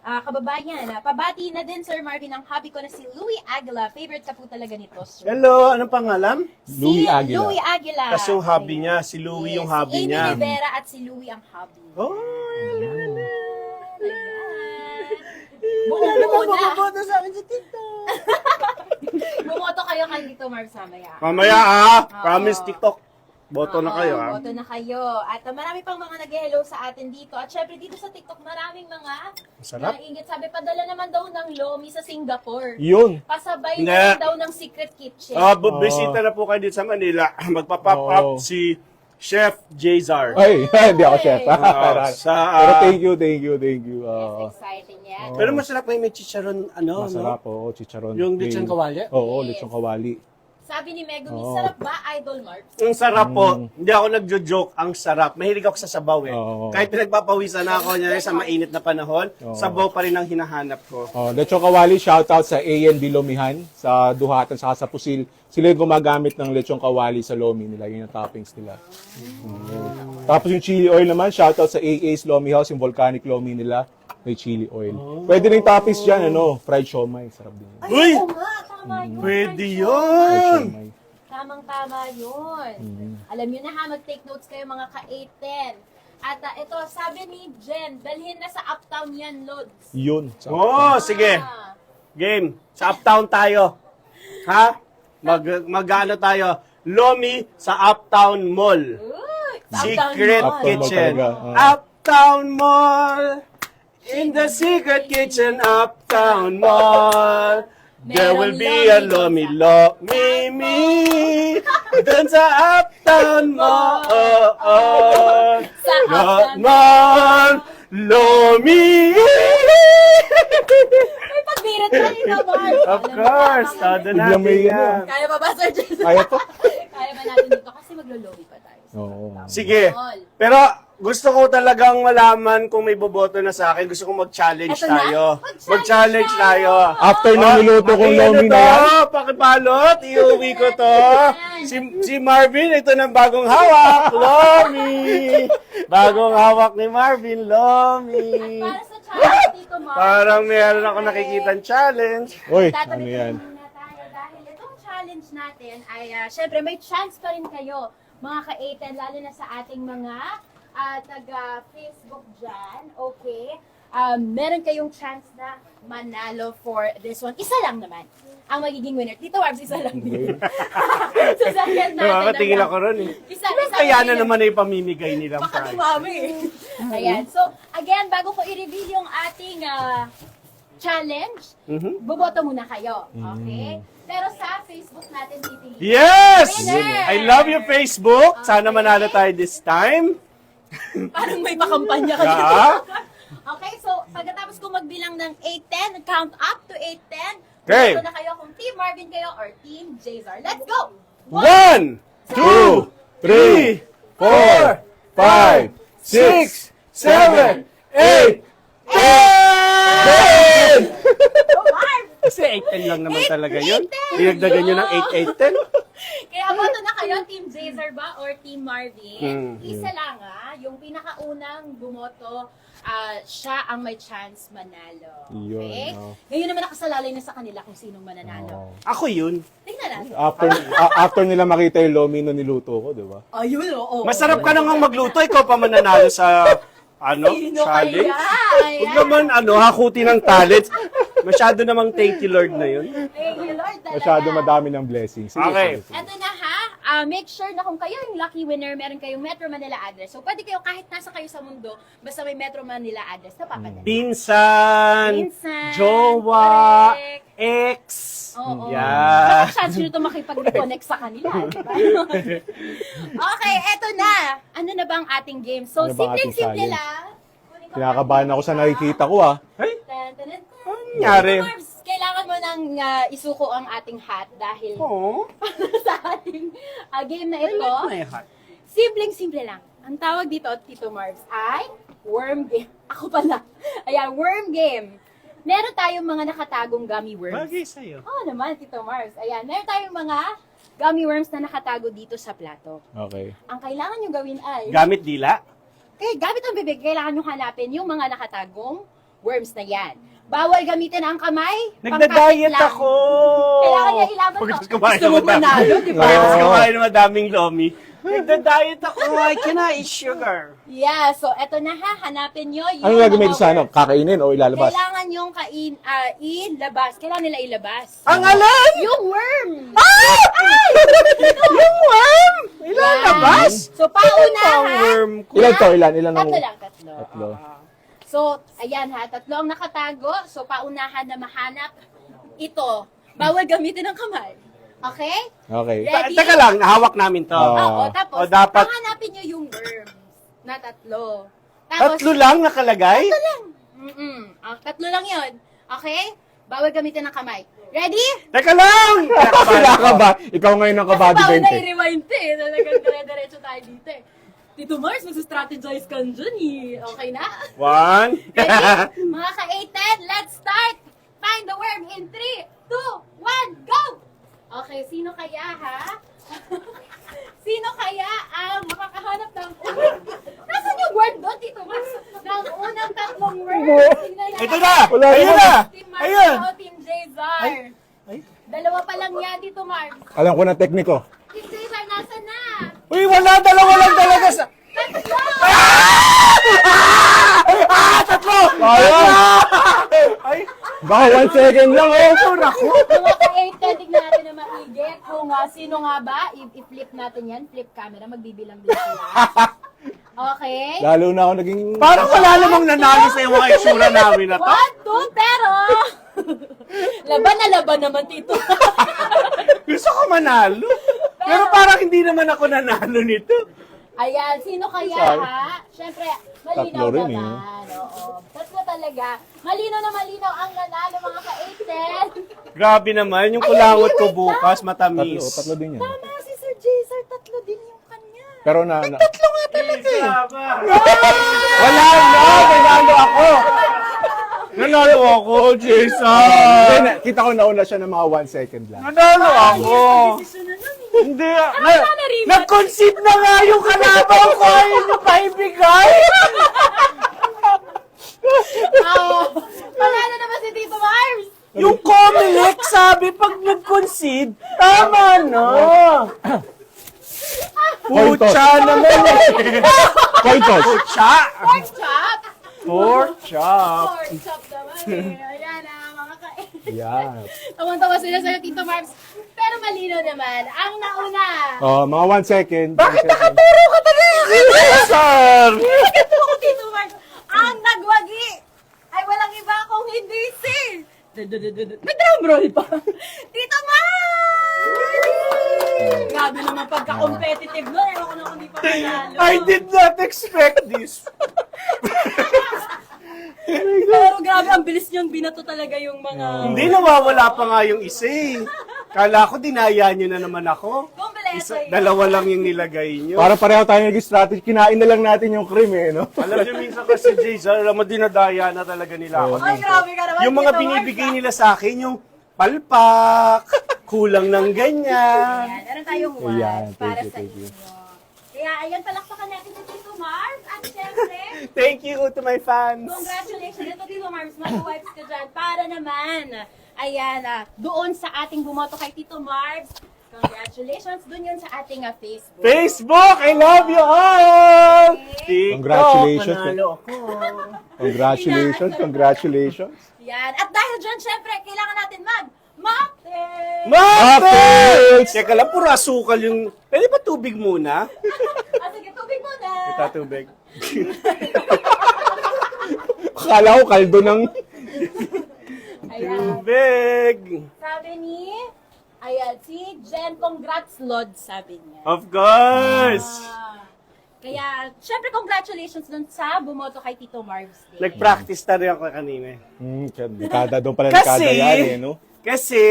kababayan. Pabati na din Sir Marvin, ang hobby ko na si Louie Aguila. Favorite ka po talaga nito, Sir. Hello, anong pangalan? Louie Aguila. Louie Aguila. Kasi yung hobby niya, si Louie yung hobby si niya. Amy Rivera at si Louie ang hobby. Oh, Ayan. Bumoto sa akin sa TikTok. Bumoto kayo kay dito, Marv, samaya. Mamaya promise TikTok. Boto na kayo Boto na kayo. At marami pang mga nag-hello sa atin dito. At syempre dito sa TikTok, maraming mga Sarap. naingit. Sabi, padala naman daw ng Lomi sa Singapore. Yun. Pasabay Hindi. na daw ng Secret Kitchen. Bisita na po kayo dito sa Manila. Magpa-pop up Oo. si Chef Jazar. Ay, hindi ako chef. Pero Sa, thank you. Yes, exciting yan. pero masarap may chicharon, Masarap, no? oo, chicharon. Yung lechon kawali? Oo, Yes. lechon kawali. Sabi ni Megumi, Oo. sarap ba, Idol Marv? Ang sarap po. Hindi ako nagjo-joke. Ang sarap. Mahilig ako sa sabaw eh. Oo. Kahit pinagpapawisan na ako niya sa mainit na panahon, Oo. sabaw pa rin ang hinahanap ko. Oh, lechon kawali, shoutout sa A&B Lomihan, sa Duhatan, saka sa Pusil. Sila yung gumagamit ng lechon kawali sa lomi nila, yun yung toppings nila. Tapos yung chili oil naman, shoutout sa AA's Lomi House, yung volcanic lomi nila, may chili oil. Pwede rin toppings dyan, fried siomai, sarap din. yun. Uy! Oo nga, tama yun. Pwede Fried yun! Fried siomai. Tamang-tama yun. Alam nyo na ha, mag-take notes kayo mga ka-810. At ito, sabi ni Jen, dalhin na sa Uptown yan, Lods. Yun. Oh, sige. Ah, Game. Sa Uptown tayo. Ha? Mag-ano tayo? Lomi sa Uptown Mall. uy, Secret Uptown Mall. Kitchen. Uptown Mall talaga. Uptown Mall. In the Secret Kitchen, Uptown Mall. There will be a Lomi me. Dun sa Uptown Mall. Sa Uptown Mall. Lomi. May pagbirit na rin naman. Of course. Todo Biglang natin may yan. Kaya ba ba, Sir Jason? Kaya to? Kaya ba natin dito? Kasi maglo-lomi pa tayo. Oo. Sige. Mall. Pero gusto ko talagang malaman kung may boboto na sa akin. Gusto ko mag-challenge Eto na? tayo. Mag-challenge Mag-challenge tayo. After nung niluto kong lomi na yan, Pakibalot, iuwi ko to. Si Marvin, ito ng bagong hawak, Lomi. Bagong hawak ni Marvin, Lomi. Para sa challenge dito, Mark. Parang meron ako nakikitang challenge. Uy, Tatabi ano yan? muna tayo dahil itong challenge natin ay syempre may chance pa rin kayo mga ka-810 lalo na sa ating mga taga-Facebook dyan, okay? Meron kayong chance na manalo for this one. Isa lang naman ang magiging winner. Tito Warbs, isa lang din. Sasakyan natin. Nakakatingin ako ron eh. Isa Kaya na winner. naman ay pamimigay nilang Baka prize. dumami. Ayan. So, again, bago ko i-reveal yung ating challenge, boboto muna kayo. Okay? Pero sa Facebook natin pipili. Yes! Winner! I love you, Facebook. Sana manalo tayo this time. Parang may pakampanya ka dito. Yeah. Okay, so pagkatapos ko magbilang ng 8-10, count up to 8-10, Okay. boboto na kayo kung Team Marvin kayo or Team Jazar. Let's go! 1, 2, 3, 4, 5, 6, 7, 8, 10! Go, Marv! Kasi 8-10 lang naman talaga yun. 8-10. Dinagdagan nyo ng 8-8-10. Kaya boto na kayo, Team Jazar ba or Team Marvin? Hmm. Isa lang yung pinakaunang bumoto, siya ang may chance manalo. Yun, Okay? oh. Ngayon naman nakasalalay na sa kanila kung sinong mananalo. Ako yun. Tingnan natin. After nila makita yung lomi na niluto ko, di ba? Ayun, oo. Masarap ka nang magluto. Ikaw pa mananalo sa Sino challenge. kaya? Huwag naman hakuti ng talents. Masyado namang thank you Lord na yun. Thank you, Lord. Talaga. Masyado madami ng blessings. Sige, Okay. sige, sige. Eto na ha, make sure na kung kayo yung lucky winner, meron kayong Metro Manila address. So pwede kayo kahit nasa kayo sa mundo, basta may Metro Manila address na papadala. Pinsan, Pinsan, jowa, correct. ex. Oo. Yeah. Baka chance nyo ito makipag-reconnect sa kanila. Diba? Okay, eto na. Ano na ba ang ating game? So, Ano ba ang ating simpleng-simple challenge? lang. Kunin ko Kinakabahan lang ako sa yung nakikita ko, ah. Ay, Tan, tan, tan, tan. nangyari? Marbs, kailangan kailangan mo nang isuko ang ating hat dahil Oh, sa ating game na I ito. like my hat. Simpleng-simple lang. Ang tawag dito, Tito Marbs, ay worm game. Ako pala. Ayan, worm game. Meron tayong mga nakatagong gummy worms. Bagay sa'yo. Oo naman, Tito Marbs. Ayan, meron tayong mga gummy worms na nakatago dito sa plato. Okay. Ang kailangan nyo gawin ay, Gamit dila? gamit ang bibig, kailangan nyo hanapin yung mga nakatagong worms na yan. Bawal gamitin ang kamay. Nagda-diet pangkapit lang. ako! Kailangan niya ilaban to. Pagkatapos kumain Gusto mo ng madami. manalo, di ba? Pagkatapos kumain ng madaming lomi. Nagda-diet ako. I cannot eat sugar. Yeah, so eto na ha, hanapin nyo yung Ano gagawin mga sa ano? worms. Kakainin o ilalabas? Kailangan yung ilabas. Kailangan nila ilabas. Ang alam! Yung worm! Yung worm! Ilalabas? So, pauna Ang ha. worm ko. Ilan to? Ilan? Ilan ang... Tatlo lang, tatlo. Tatlo. Oo. So, ayan ha, tatlo ang nakatago. So, paunahan na mahanap ito. Bawal gamitin ang kamay. Okay? Okay. Ready? Teka lang, nahawak namin to. Oo, tapos, O, dapat- hanapin nyo yung worms na tatlo. Tapos, Tatlo lang nakalagay? Tatlo lang. Tatlo lang yun. Okay? Bawal gamitin ng kamay. Ready? Teka lang! Wala ka ba? Ikaw ngayon ang kabady Bawal na 20. i-rewind eh. Talagang dire-diretso tayo dito eh. Tito Mars, magsa-strategize ka dyan eh. Okay na? One. Ready? Mga ka-810, let's start! Find the worm in 3, 2, 1, go! Okay, sino kaya ha? Sino kaya ang makakahanap ng... Nasaan yung word doon, Tito Mars? Ng unang tatlong word. Tingnan natin. Ito na! Wala Ayun naman. na! Team Mars Ayun! o Team Jason? Ay. Ay. Dalawa pa lang yan, Tito Mars. Alam ko na tekniko. Team Jason, nasa na? Uy, wala! Dalawa lang talaga sa... Tatlo! Tatlo! Ay! Baka 1 second lang oh. Naku! Mga ka-810, tignan natin na maigi kung sino nga ba. I-flip natin yan. Flip camera, magbibilang-bilang sila. Okay? Lalo na ako naging... Parang wala namang nanalo sa mga itsura namin na to. 1, 2, pero... laban na laban naman, Tito. Gusto ko manalo. Pero parang hindi naman ako nanalo nito. Ayan, sino kaya ha? Siyempre, malinaw Tatlo rin, naman. Oo. Tatlo talaga. Malinaw na malinaw ang nanalo, mga ka-810. Grabe naman, yung kulangot ko wait bukas, Tatlo, matamis. tatlo din yan. Tama si Sir Jason, tatlo din yung kanya. Pero na... Tatlo nga talaga eh. Wala na! Nanalo ako! Nanalo ako, Jason. Then, kita ko nauna siya ng mga 1 second lang. Nanalo ako. Decision na lang eh. Hindi. na-rematch? Nag-concede na nga yung kalaban ko. Ayaw nyo pa ibigay. Panalo naman si Tito Mars. Yung Comelec sabi pag nag-concede, tama na. Coin toss. Pucha naman eh. Coin toss. Pucha. Pork chop. Pork chop. Pork chop naman eh. Ayan mga Yan. Tawang-tawa sila sa'yo, Tito Mars. Pero malino naman. Ang nauna. Oh, mga 1 second. Bakit nakaturo ka talaga kay Cesar? Ito ako, Tito Mars. Ang nagwagi ay walang iba kung hindi si... May drum roll pa. Tito Mars! Grabe naman pagka-competitive nun. Ewan ko na kung di pa manalo. I did not expect this. Pero grabe, ang bilis niyang binato talaga yung mga... Hindi, nawawala pa nga yung isa eh. Kala ko dinaya nyo na naman ako. Kumpleto yun. Dalawa lang yung nilagay nyo. Para pareho tayo naging strategy. Kinain na lang natin yung cream eh, no? Alam nyo minsan kasi Jason, alam mo dinadaya na talaga nila ako. Ay, grabe ka naman. Yung mga Tito binibigay Mars. nila sa akin, yung palpak, kulang ng ganyan. Ayan, meron tayong Ayan, watch para thank you. sa inyo. Kaya, ayan, palakpakan natin si Tito Mars. At syempre, Thank you to my fans. congratulations. Ito, Tito Mars, mag-wipes ka dyan. Para naman, ayan, doon sa ating bumoto kay Tito Mars. Congratulations. Doon yun sa ating Facebook. Facebook, I love you all! TikTok, Congratulations. panalo ako. Congratulations, congratulations. Yan. At dahil dyan, syempre, kailangan natin mag-mocktail. Mocktails! Teka lang, puro asukal yung... Pwede ba tubig muna? Sige, tubig muna. Ito, tubig. Akala ko kaldo ng... Ayan. Tubig! Sabi ni, ayan, si Jen, congrats, Lord, sabi niya. Of course! Kaya, syempre, congratulations dun sa bumoto kay Tito Marv's Day. Nag-practice na rin ako kanina. Dekada doon pala Kasi, dekada yan eh, no? Kasi,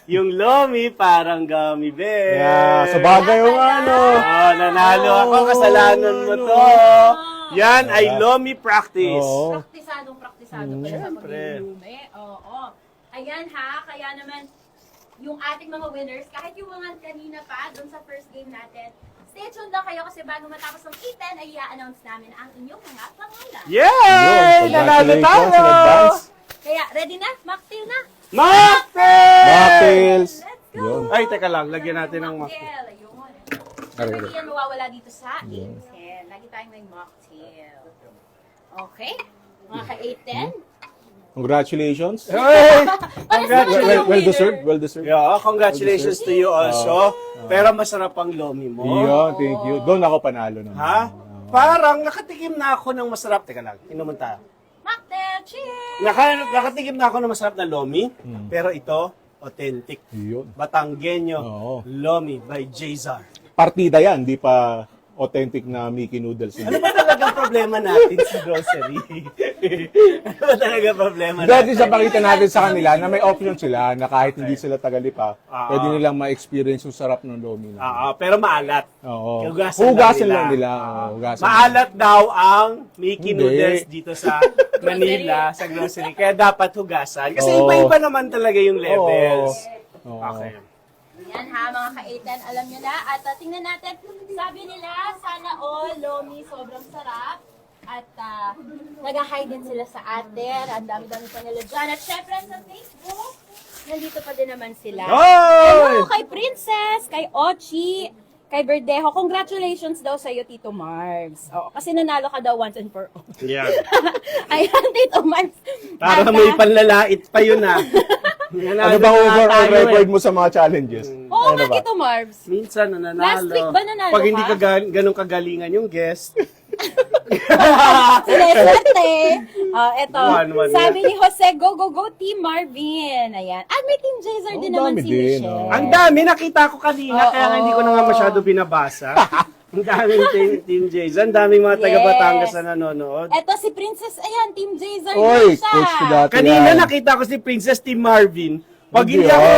yung Lomi parang gummy bear. Yeah, sa bagay yung ano. Oh, nanalo ako. Kasalanan mo to. Yan ay Lomi practice. Oo. Praktisado pa sa Siyempre. paglulume. Oo. Ayan ha, kaya naman yung ating mga winners, kahit yung mga kanina pa, doon sa first game natin, stay tuned lang kayo kasi bago matapos ng K10 ay i-announce namin ang inyong mga pangalan. Yay! Yun, Nanalo congratulations tayo! in advance. Kaya, ready na? Mocktail na? Mocktail! Mocktails. Let's go! Yun. Ay, teka lang. Lagyan natin ng mocktail. Ayun. Aray, Hindi aray. yan mawawala dito sa A10. Lagi tayong may mocktail. Okay? Mga ka-A10? Congratulations. Hey! Well deserved, well deserved. Yeah, congratulations to you also. Pero masarap ang Lomi mo. Yun, thank you. Doon ako panalo naman. Ha? Parang nakatikim na ako ng masarap. Teka lang, inuman tayo. Mocktail! Cheers! Nakatikim na ako ng masarap na Lomi. Pero ito, authentic. Yun. Batanggenyo. Oo. Lomi by Jzar. Partida yan, di pa authentic na Mickey Noodles. Ano ba talaga problema natin sa grocery? Ano ba talaga problema Dati natin? sa pakita natin sa kanila na may option sila na kahit hindi sila Tagalipa, Ah. pwede nilang ma-experience yung sarap ng Lomi. Pero maalat. Oo. Hugasan lang nila. Oo, hugasan. Maalat daw ang Mickey Hindi. Noodles dito sa Manila, sa grocery. Kaya dapat hugasan. Kasi Oo. iba-iba naman talaga yung levels. Oo. Okay. Yan ha, mga ka-A10, alam nyo na. At tingnan natin, sabi nila, sana all Lomi sobrang sarap. At nag-hide din sila sa atin. Ang dami-dami pa nila dyan. At syempre sa Facebook, nandito pa din naman sila. Hoy! Hello kay Princess, kay Ochi, kay Verdejo. Congratulations daw sa iyo, Tito Marbs. Oo, kasi nanalo ka daw once and for all. Yeah. Ayan, Tito Marbs. Para At, may panlalait pa yun ah. Ano bang overall record mo sa mga challenges? Oo Ano nga, Tito Marbs. Minsan nananalo. Last week ba nanalo Pag hindi ka? ka ganun kagalingan yung guest. Swerte. Eto, One, sabi ni Jose, go, go, go, Team Marvin. Ayan. At may Team Jazer din Oh, naman dami si din, Michelle. Ang dami, nakita ko kanina, Oo. kaya nga hindi ko na nga masyado binabasa. Ang daming Team Jason, ang daming mga taga Yes. Batangas na nanonood. Eto si Princess, ayan, Team Jazer Oy, din siya. coach ko dati Kanina yan. nakita ko si Princess Team Marvin. Pag Hindi, hindi ako,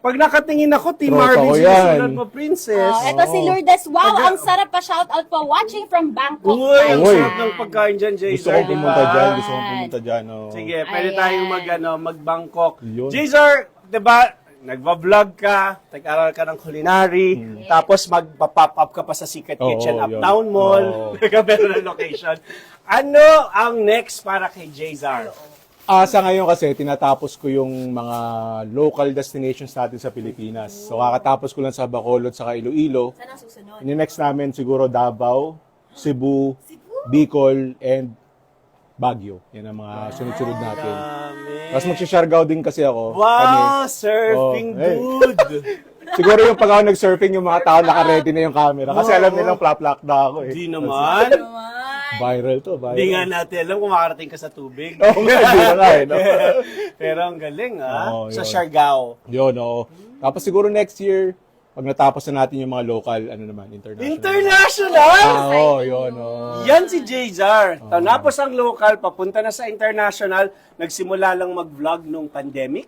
pag nakatingin ako, Team Tropa Marvin, ko sinusunod yan. mo, Princess. Oh, eto si Lourdes. Wow, ang sarap pa shoutout po. Watching from Bangkok. Uy, ang Uy. sarap ng pagkain dyan, Jason. Gusto kong pumunta dyan, gusto kong pumunta dyan. Oh. Sige, pwede Ayan. tayong mag-Bangkok. Yun. Jason, di ba, nagva-vlog ka, nag-aral ka ng culinary, tapos magpa-pop up ka pa sa Secret Oo, Kitchen yun. Uptown Mall, Oo. nagkameron ng location. Ano ang next para kay Jzar? Sa ngayon kasi, tinatapos ko yung mga local destinations natin sa Pilipinas. So, kakatapos ko lang sa Bacolod, sa Iloilo. Saan ang susunod? Next namin siguro Davao, Cebu, Bicol, and Baguio. Yan ang mga sunod-sunod natin. Tapos magsishargaw din kasi ako. Wow, surfing Oh, hey. dude! Siguro yung pag ako nag-surfing, yung mga tao naka-ready na yung camera. Kasi alam nilang flap-lock na ako eh. Di naman. Viral to, viral. Di nga natin alam kung makarating ka sa tubig. Oo nga, di na nga eh. No? Pero ang galing Oo, sa yun. Siargao. Yun, oo. Tapos siguro next year, pag natapos na natin yung mga local, ano naman, international. International! Oo, yun, oo. Yan si Jzar. Tapos ang local, papunta na sa international, nagsimula lang mag-vlog nung pandemic.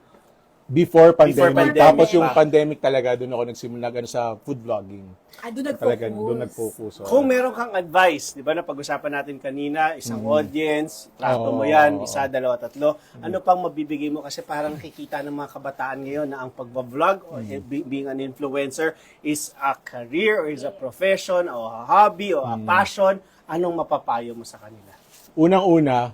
Before pandemic. pandemic Tapos yung pa. pandemic talaga, doon ako nagsimula sa food vlogging. Doon Talaga, doon nag-focus. oo. Kung meron kang advice, di ba na pag-usapan natin kanina, isang audience, trato mo Oo. yan, isa, dalawa, tatlo, ano pang mabibigay mo? Kasi parang nakikita ng mga kabataan ngayon na ang pagbablog o being an influencer is a career or is a profession o a hobby o a passion. Anong mapapayo mo sa kanila? Unang-una,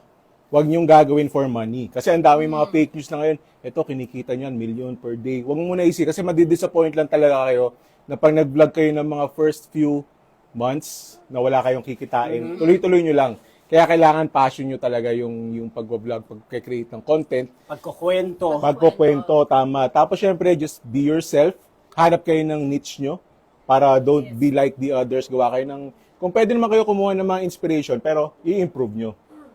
wag niyong gagawin for money. Kasi ang dami mga fake news na ngayon, ito kinikita niyan, million per day. Wag mo muna isi kasi madidisappoint lang talaga kayo na pag nag-vlog kayo ng mga first few months na wala kayong kikitain, tuloy-tuloy nyo lang. Kaya kailangan passion nyo talaga yung pag-vlog, pag-create ng content, Pagkukwento. pagkukwento, tama. Tapos syempre, just be yourself. Hanap kayo ng niche nyo para don't be like the others. Gawa kayo ng, kung pwede naman kayo kumuha ng mga inspiration, pero i-improve nyo.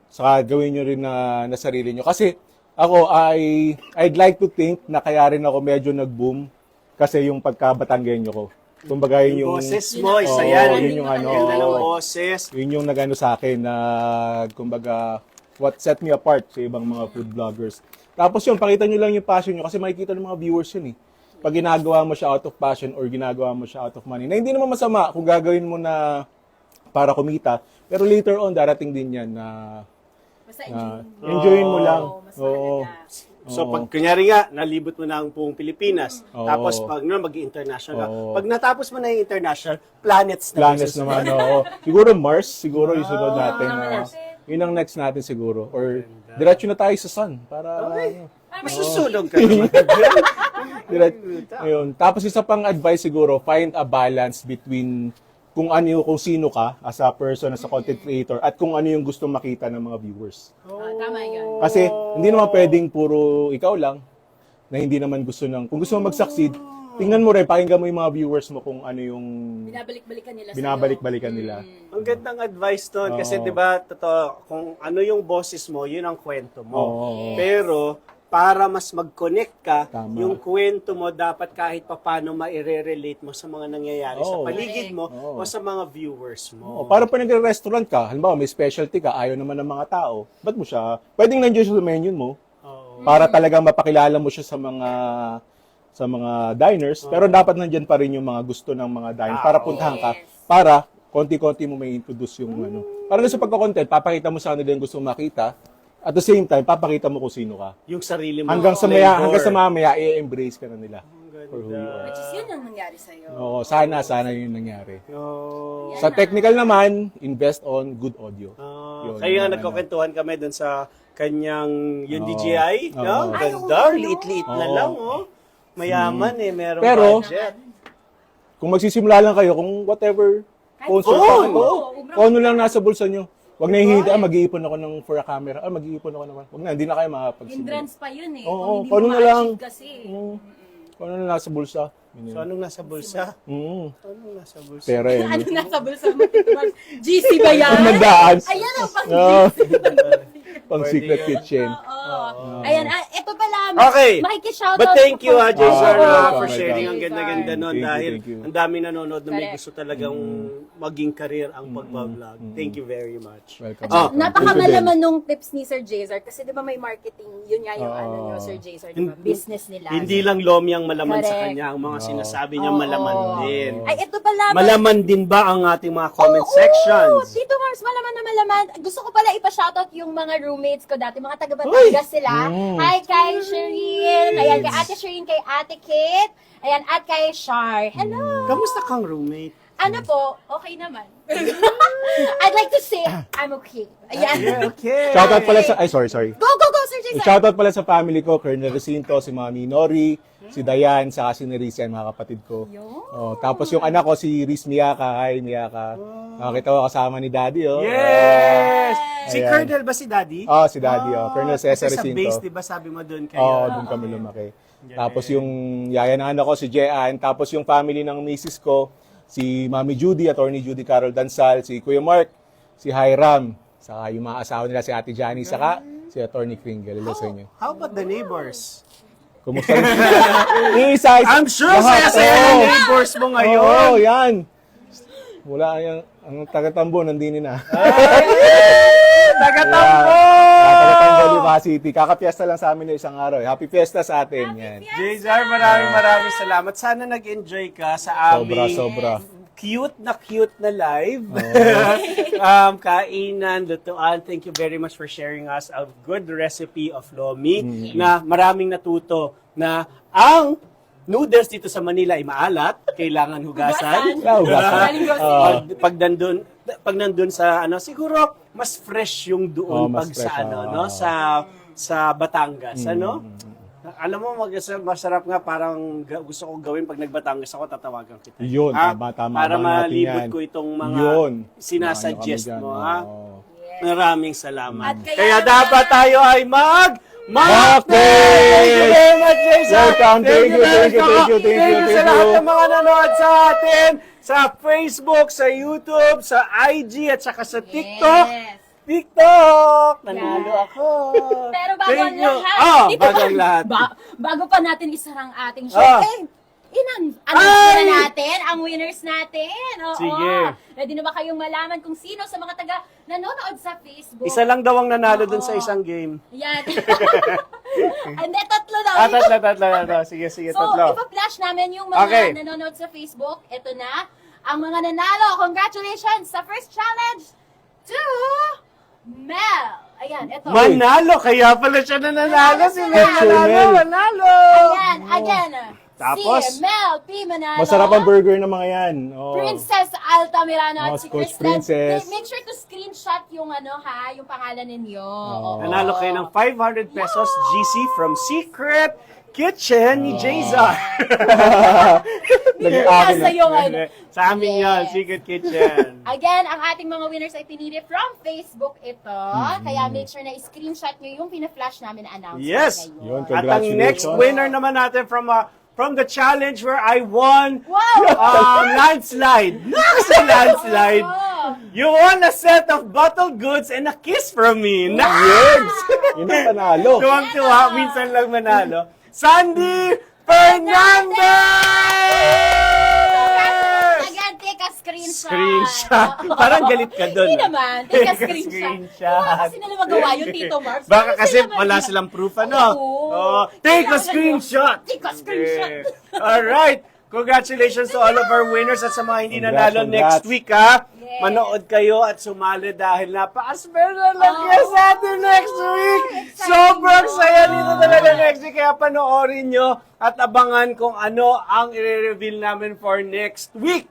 Saka gawin nyo rin na sarili nyo. Kasi ako, I'd like to think na kaya rin ako medyo nag-boom kasi yung pagkabatanggenyo ko. Kumbaga yun yung... Boses mo, isa Oo, yan. yun yung ano, Ganda ng oo. boses. Yun yung nagano sa akin na, kumbaga, what set me apart sa ibang mga food vloggers. Tapos yun, pakita nyo lang yung passion nyo kasi makikita ng mga viewers yun eh. Pag ginagawa mo siya out of passion or ginagawa mo siya out of money, na hindi naman masama kung gagawin mo na para kumita, pero later on, darating din yan na Basta enjoyin mo lang. Mas Oo. mahalaga. So pag kunyari nga, nalibot mo na ang buong Pilipinas, Oo. tapos pag mag-international ka, Oo. pag natapos mo na yung international, planets na. Planets naman, oo. Siguro Mars, siguro yung sunod natin. Yun ang next natin siguro. Or diretso na tayo sa sun. Para, Masusunog ka naman. Ayun. Tapos isa pang advice siguro, find a balance between kung sino ka as a person, as a content creator, at kung ano yung gusto makita ng mga viewers. Tama yun. Kasi hindi naman pwedeng puro ikaw lang na hindi naman gusto kung gusto mo mag-succeed, tingnan mo rin, pakinggan mo yung mga viewers mo kung ano yung Binabalik-balikan nila binabalik-balikan nila. Ang gandang advice doon kasi 'di ba totoo kung ano yung boses mo, yun ang kwento mo. Oo. Pero para mas mag-connect ka, Tama. yung kwento mo dapat kahit papaano ma-relate mo sa mga nangyayari sa Oo. paligid mo Oo. o sa mga viewers mo. Para pa nagre-restaurant ka, halimbawa may specialty ka, ayaw naman ng mga tao, ba't mo siya, pwedeng nandiyan siya sa menu mo, Oo. para talagang mapakilala mo siya sa mga diners, pero dapat nandiyan pa rin yung mga gusto ng mga diners para puntahan ka, para konti-konti mo may introduce yung ano. Para na sa pagko-content, papakita mo sa kanila yung gusto makita, at the same time, papakita mo kung sino ka. Yung sarili mo. Hanggang sa mamaya, i-embrace ka na nila. For who you are. Which is yun ang nangyari sa'yo. Oo, sana yun nangyari. Oh. Sa technical naman, invest on good audio. Yun, Kaya nga yun, nagkukwentuhan kami dun sa kanyang yung Oo. DJI, Oo. no? Ay, Ganda, liit-liit na Oo. lang, oh. Mayaman merong Pero, budget. Kung magsisimula lang kayo, kung whatever, sponsor pa phone! kung ano lang nasa bulsa nyo. Huwag na hihintay, mag-iipon ako for a camera. Mag-iipon ako naman. Huwag na, hindi na kayo makapagsimula. Hindrance pa yun eh. Oo, Kung hindi kung ano mo na lang. ma-achieve kasi. Kung ano na nasa bulsa. Yun So, yun. anong nasa bulsa? Anong nasa bulsa? Pera yun. Ano nasa bulsa mo? GC ba yan? Nagdaan. Ayan ang pang Oo. Pang Pwede secret yun. kitchen. Oo. Ayan, ito pala. Okay. Makikishoutout. But thank you, ko po. Jason, Oh, for welcome, sharing. welcome. Ang ganda-ganda nun Thank you, dahil thank you. ang daming nanonood na may Correct. gusto talagang maging career ang pagbablog. Thank you very much. Welcome. Ah, Napakamalaman nung tips ni Sir Jazer kasi di ba may marketing, yun nga yung Oo. ano nyo, Sir Jazer, di ba? Business nila. Hindi lang Lomi ang malaman sa Correct. kanya, ang mga sinasabi niya malaman din. Ay, ito pala. Malaman din ba ang ating mga comment Oo, sections? Dito, Mars, malaman na malaman. Gusto ko pala ipa-shoutout yung mga roommates ko dati, mga taga Batangas sila. Hi kay Shireen, ayan, kay Ate Shireen, kay Ate Kate, ayan, at kay Shar. Hello! Kamusta kang roommate? Ano po, okay naman. I'd like to say, I'm okay. Ayan. Okay. Shoutout pala sa, sorry. Go, Sir Jason! Shoutout pala sa family ko, Colonel Recinto, si Mami Nori, si Dayan, saka si Nerician, mga kapatid ko. Oh, tapos yung anak ko, si Riz Miyaka. Hi, Miyaka. Nakakita ko kasama ni Daddy, oh. Yes! Si Ayan. Colonel ba si Daddy? Oh, si Daddy, oh. Colonel Cesar Kasi sa Recinto. base, di ba sabi mo doon kayo? Oo, doon kami lumaki. Tapos yung yaya ng anak ko, si Jean. Tapos yung family ng misis ko, si Mami Judy, Attorney Judy Carol Dansal, si Kuya Mark, si Hiram, saka yung mga asawa nila, si Ate Jani, saka si Attorney Kringle. Hello sa inyo. How about the neighbors? Kumusta rin sila? Isa, I'm sure lahat. saya-saya ng Oo. neighbors mo Oo, ngayon. yan. Wala yung, ang taga-tambo, nandini na. Taga-tambo! Taga-tambo, Lipa City. Kakapiesta lang sa amin na isang araw. Happy fiesta sa atin. Yan. Jzar, maraming salamat. Sana nag-enjoy ka sa aming Sobra. cute na live. Kainan, lutuan. Thank you very much for sharing us a good recipe of lomi na maraming natuto na ang noodles dito sa Manila ay maalat, kailangan hugasan. Hugasan. Pag nandun sa siguro mas fresh yung doon Mas pag fresh, sa sa Batangas, Alam mo, masarap nga, parang gusto ko gawin pag nag-Batangas ako, tatawagan kita. Yun, Ha? tama. Para Abangan natin malibot yan. ko itong mga Yun. sinasuggest Samahan nyo mo, kami ha? dyan. Oo. Maraming salamat. At Kaya dapat tayo ay Mocktail! Thank you very much, Jason! Welcome. Thank you sa lahat ng mga nanood sa atin, sa Facebook, sa YouTube, sa IG, at saka sa TikTok. Yes. TikTok! Nanalo ako! Pero bago ang Thank you. lahat, dito Bago ba- ang lahat. bago pa natin isarang ating show, Ay! announce na natin ang winners natin. Oo. Sige. Ready na ba kayong malaman kung sino sa mga taga nanonood sa Facebook? Isa lang daw ang nanalo dun sa isang game. Yan. Hindi, tatlo daw. Tatlo. Sige, So, tatlo. ipa-flash namin yung mga Okay. nanonood sa Facebook. Ito na, ang mga nanalo. Congratulations sa first challenge to Mel. Ayan, ito. Manalo, kaya pala siya nanalo. Si Mel Mel. Manalo. Ayan, again. Tapos? Si Mel P. Manalo. Masarap ang burger ng mga yan. Oh. Princess Altamirano at Oh, si Coach Kristen. Princess. Make sure to screenshot yung yung pangalan ninyo. Oo. Nanalo kayo ng 500 pesos GC from Secret Kitchen ni Jayzar. Naging Nasa akin na. yung Sa amin yun, Yes. Secret Kitchen. Again, ang ating mga winners ay pinili from Facebook ito. Kaya make sure na i-screenshot nyo yung pina-flash namin na announcement Yes. Yun, ngayon. At ang next congratulations. winner naman natin from the challenge where I won Wow! landslide. Nasa landslide. Oh. You won a set of bottled goods and a kiss from me. Yes! Yun ang panalo. Tuwang-tuwa, minsan lang manalo. Sandy Fernandez! Again, take a screenshot. Screenshot. Parang galit ka doon. Hindi naman. Take a screenshot. Wala kasi nila magawa yung Tito Marks. Baka Wala kasi sila wala mag- silang proof, ano? Oo. Oh, take a Kailangan screenshot! Take a screenshot. Yeah. Alright. Congratulations to all of our winners at sa mga hindi nanalo Congrats. next week, ha? Yes. Manood kayo at sumali dahil napaka-special lang kayo sa atin next week. Exciting Sobrang yun. saya dito talaga next week. Kaya panoorin nyo at abangan kung ano ang i-reveal namin for next week.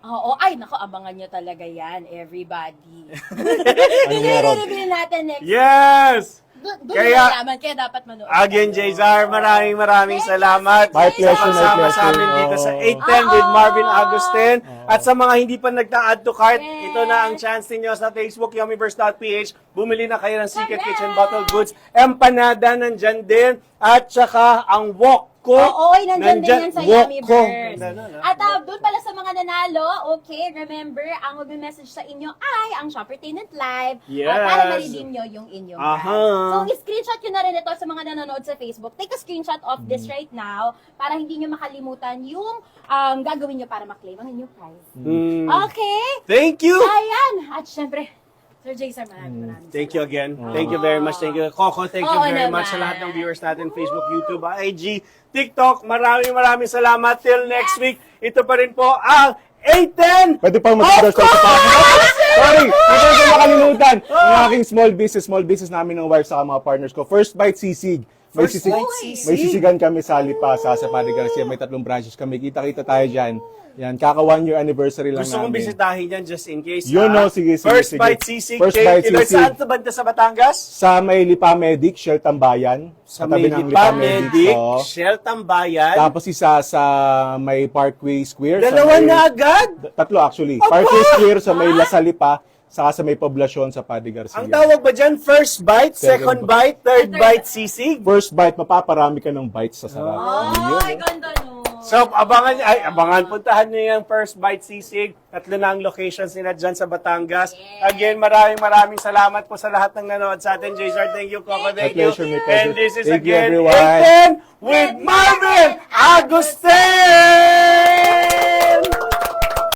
Oo, ay, naku, abangan nyo talaga yan, everybody. Ano meron? I-reveal natin next. Yes! Doon Kaya- nalaman, kaya dapat manood. Again, kayo. Jayzar, maraming salamat My pleasure, sa my pagsama pleasure. sa amin dito sa Oo. 810 with Oo. Marvin Agustin. At sa mga hindi pa nagta-add to cart, Yes. ito na ang chance ninyo sa Facebook, yummyverse.ph. Bumili na kayo ng Secret Kitchen Bottled Goods. Empanada nandyan din. At saka ang wok ko. Oo, ay, nandyan din yan sa wok ko. Yummyverse. Nandyan, At doon pala sa mga nanalo, okay, remember, ang mag-message sa inyo ay ang Shoppertainment Live Yes. para ma-redeem nyo yung inyong Aha. prize. So, i-screenshot nyo na rin ito sa mga nanonood sa Facebook. Take a screenshot of this right now para hindi nyo makalimutan yung gagawin nyo para ma-claim ang inyong prize. Mm. Okay? Thank you. Ayan! At syempre, Sir Jason, maraming Thank you salamat. again. Thank you very much. Thank you. Coco, thank you Oo very naman. much sa lahat ng viewers natin. Facebook, YouTube, IG, TikTok. Maraming salamat. Till next week. Ito pa rin po ang 810. Pwede pa mag-endorse sa Sorry, hindi ko makalimutan. Ang aking small business namin ng wife sa mga partners ko. First Bite Sisig. May First sisig, Bite Sisig. may sisigan kami sa Lipa, sa Padre Garcia. May 3 branches kami. Kita-kita tayo dyan. Yan, kaka 1 year anniversary lang Gusto kong namin. bisitahin yan just in case. Yun, ha? no, sige. First Bite Sisig. First Kay Bite Iloy. Sisig. Saan sa banda sa Batangas? Sa may Lipa Medic, Shell Tambayan. Sa Katabi ng Medipa Medic, oo. Shell Tambayan. Tapos isa sa may Parkway Square. sa Dalawa may- na agad. Tatlo actually. Parkway Square sa may La Salipa, saka sa may poblasyon sa Padre Garcia. Ang tawag ba dyan? First bite, second Second bite, third bite, sisig? First bite, mapaparami ka ng bites sa sarap. Ay, ganda no. So, abangan, puntahan niyo yung First Bite Sisig. 3 na ang locations nila dyan sa Batangas. Again, maraming salamat po sa lahat ng nanood sa atin. Jayzar, thank you. Coco, thank you. pleasure, my pleasure. And this is Thank you, again, everyone. 810 with Marvin Agustin!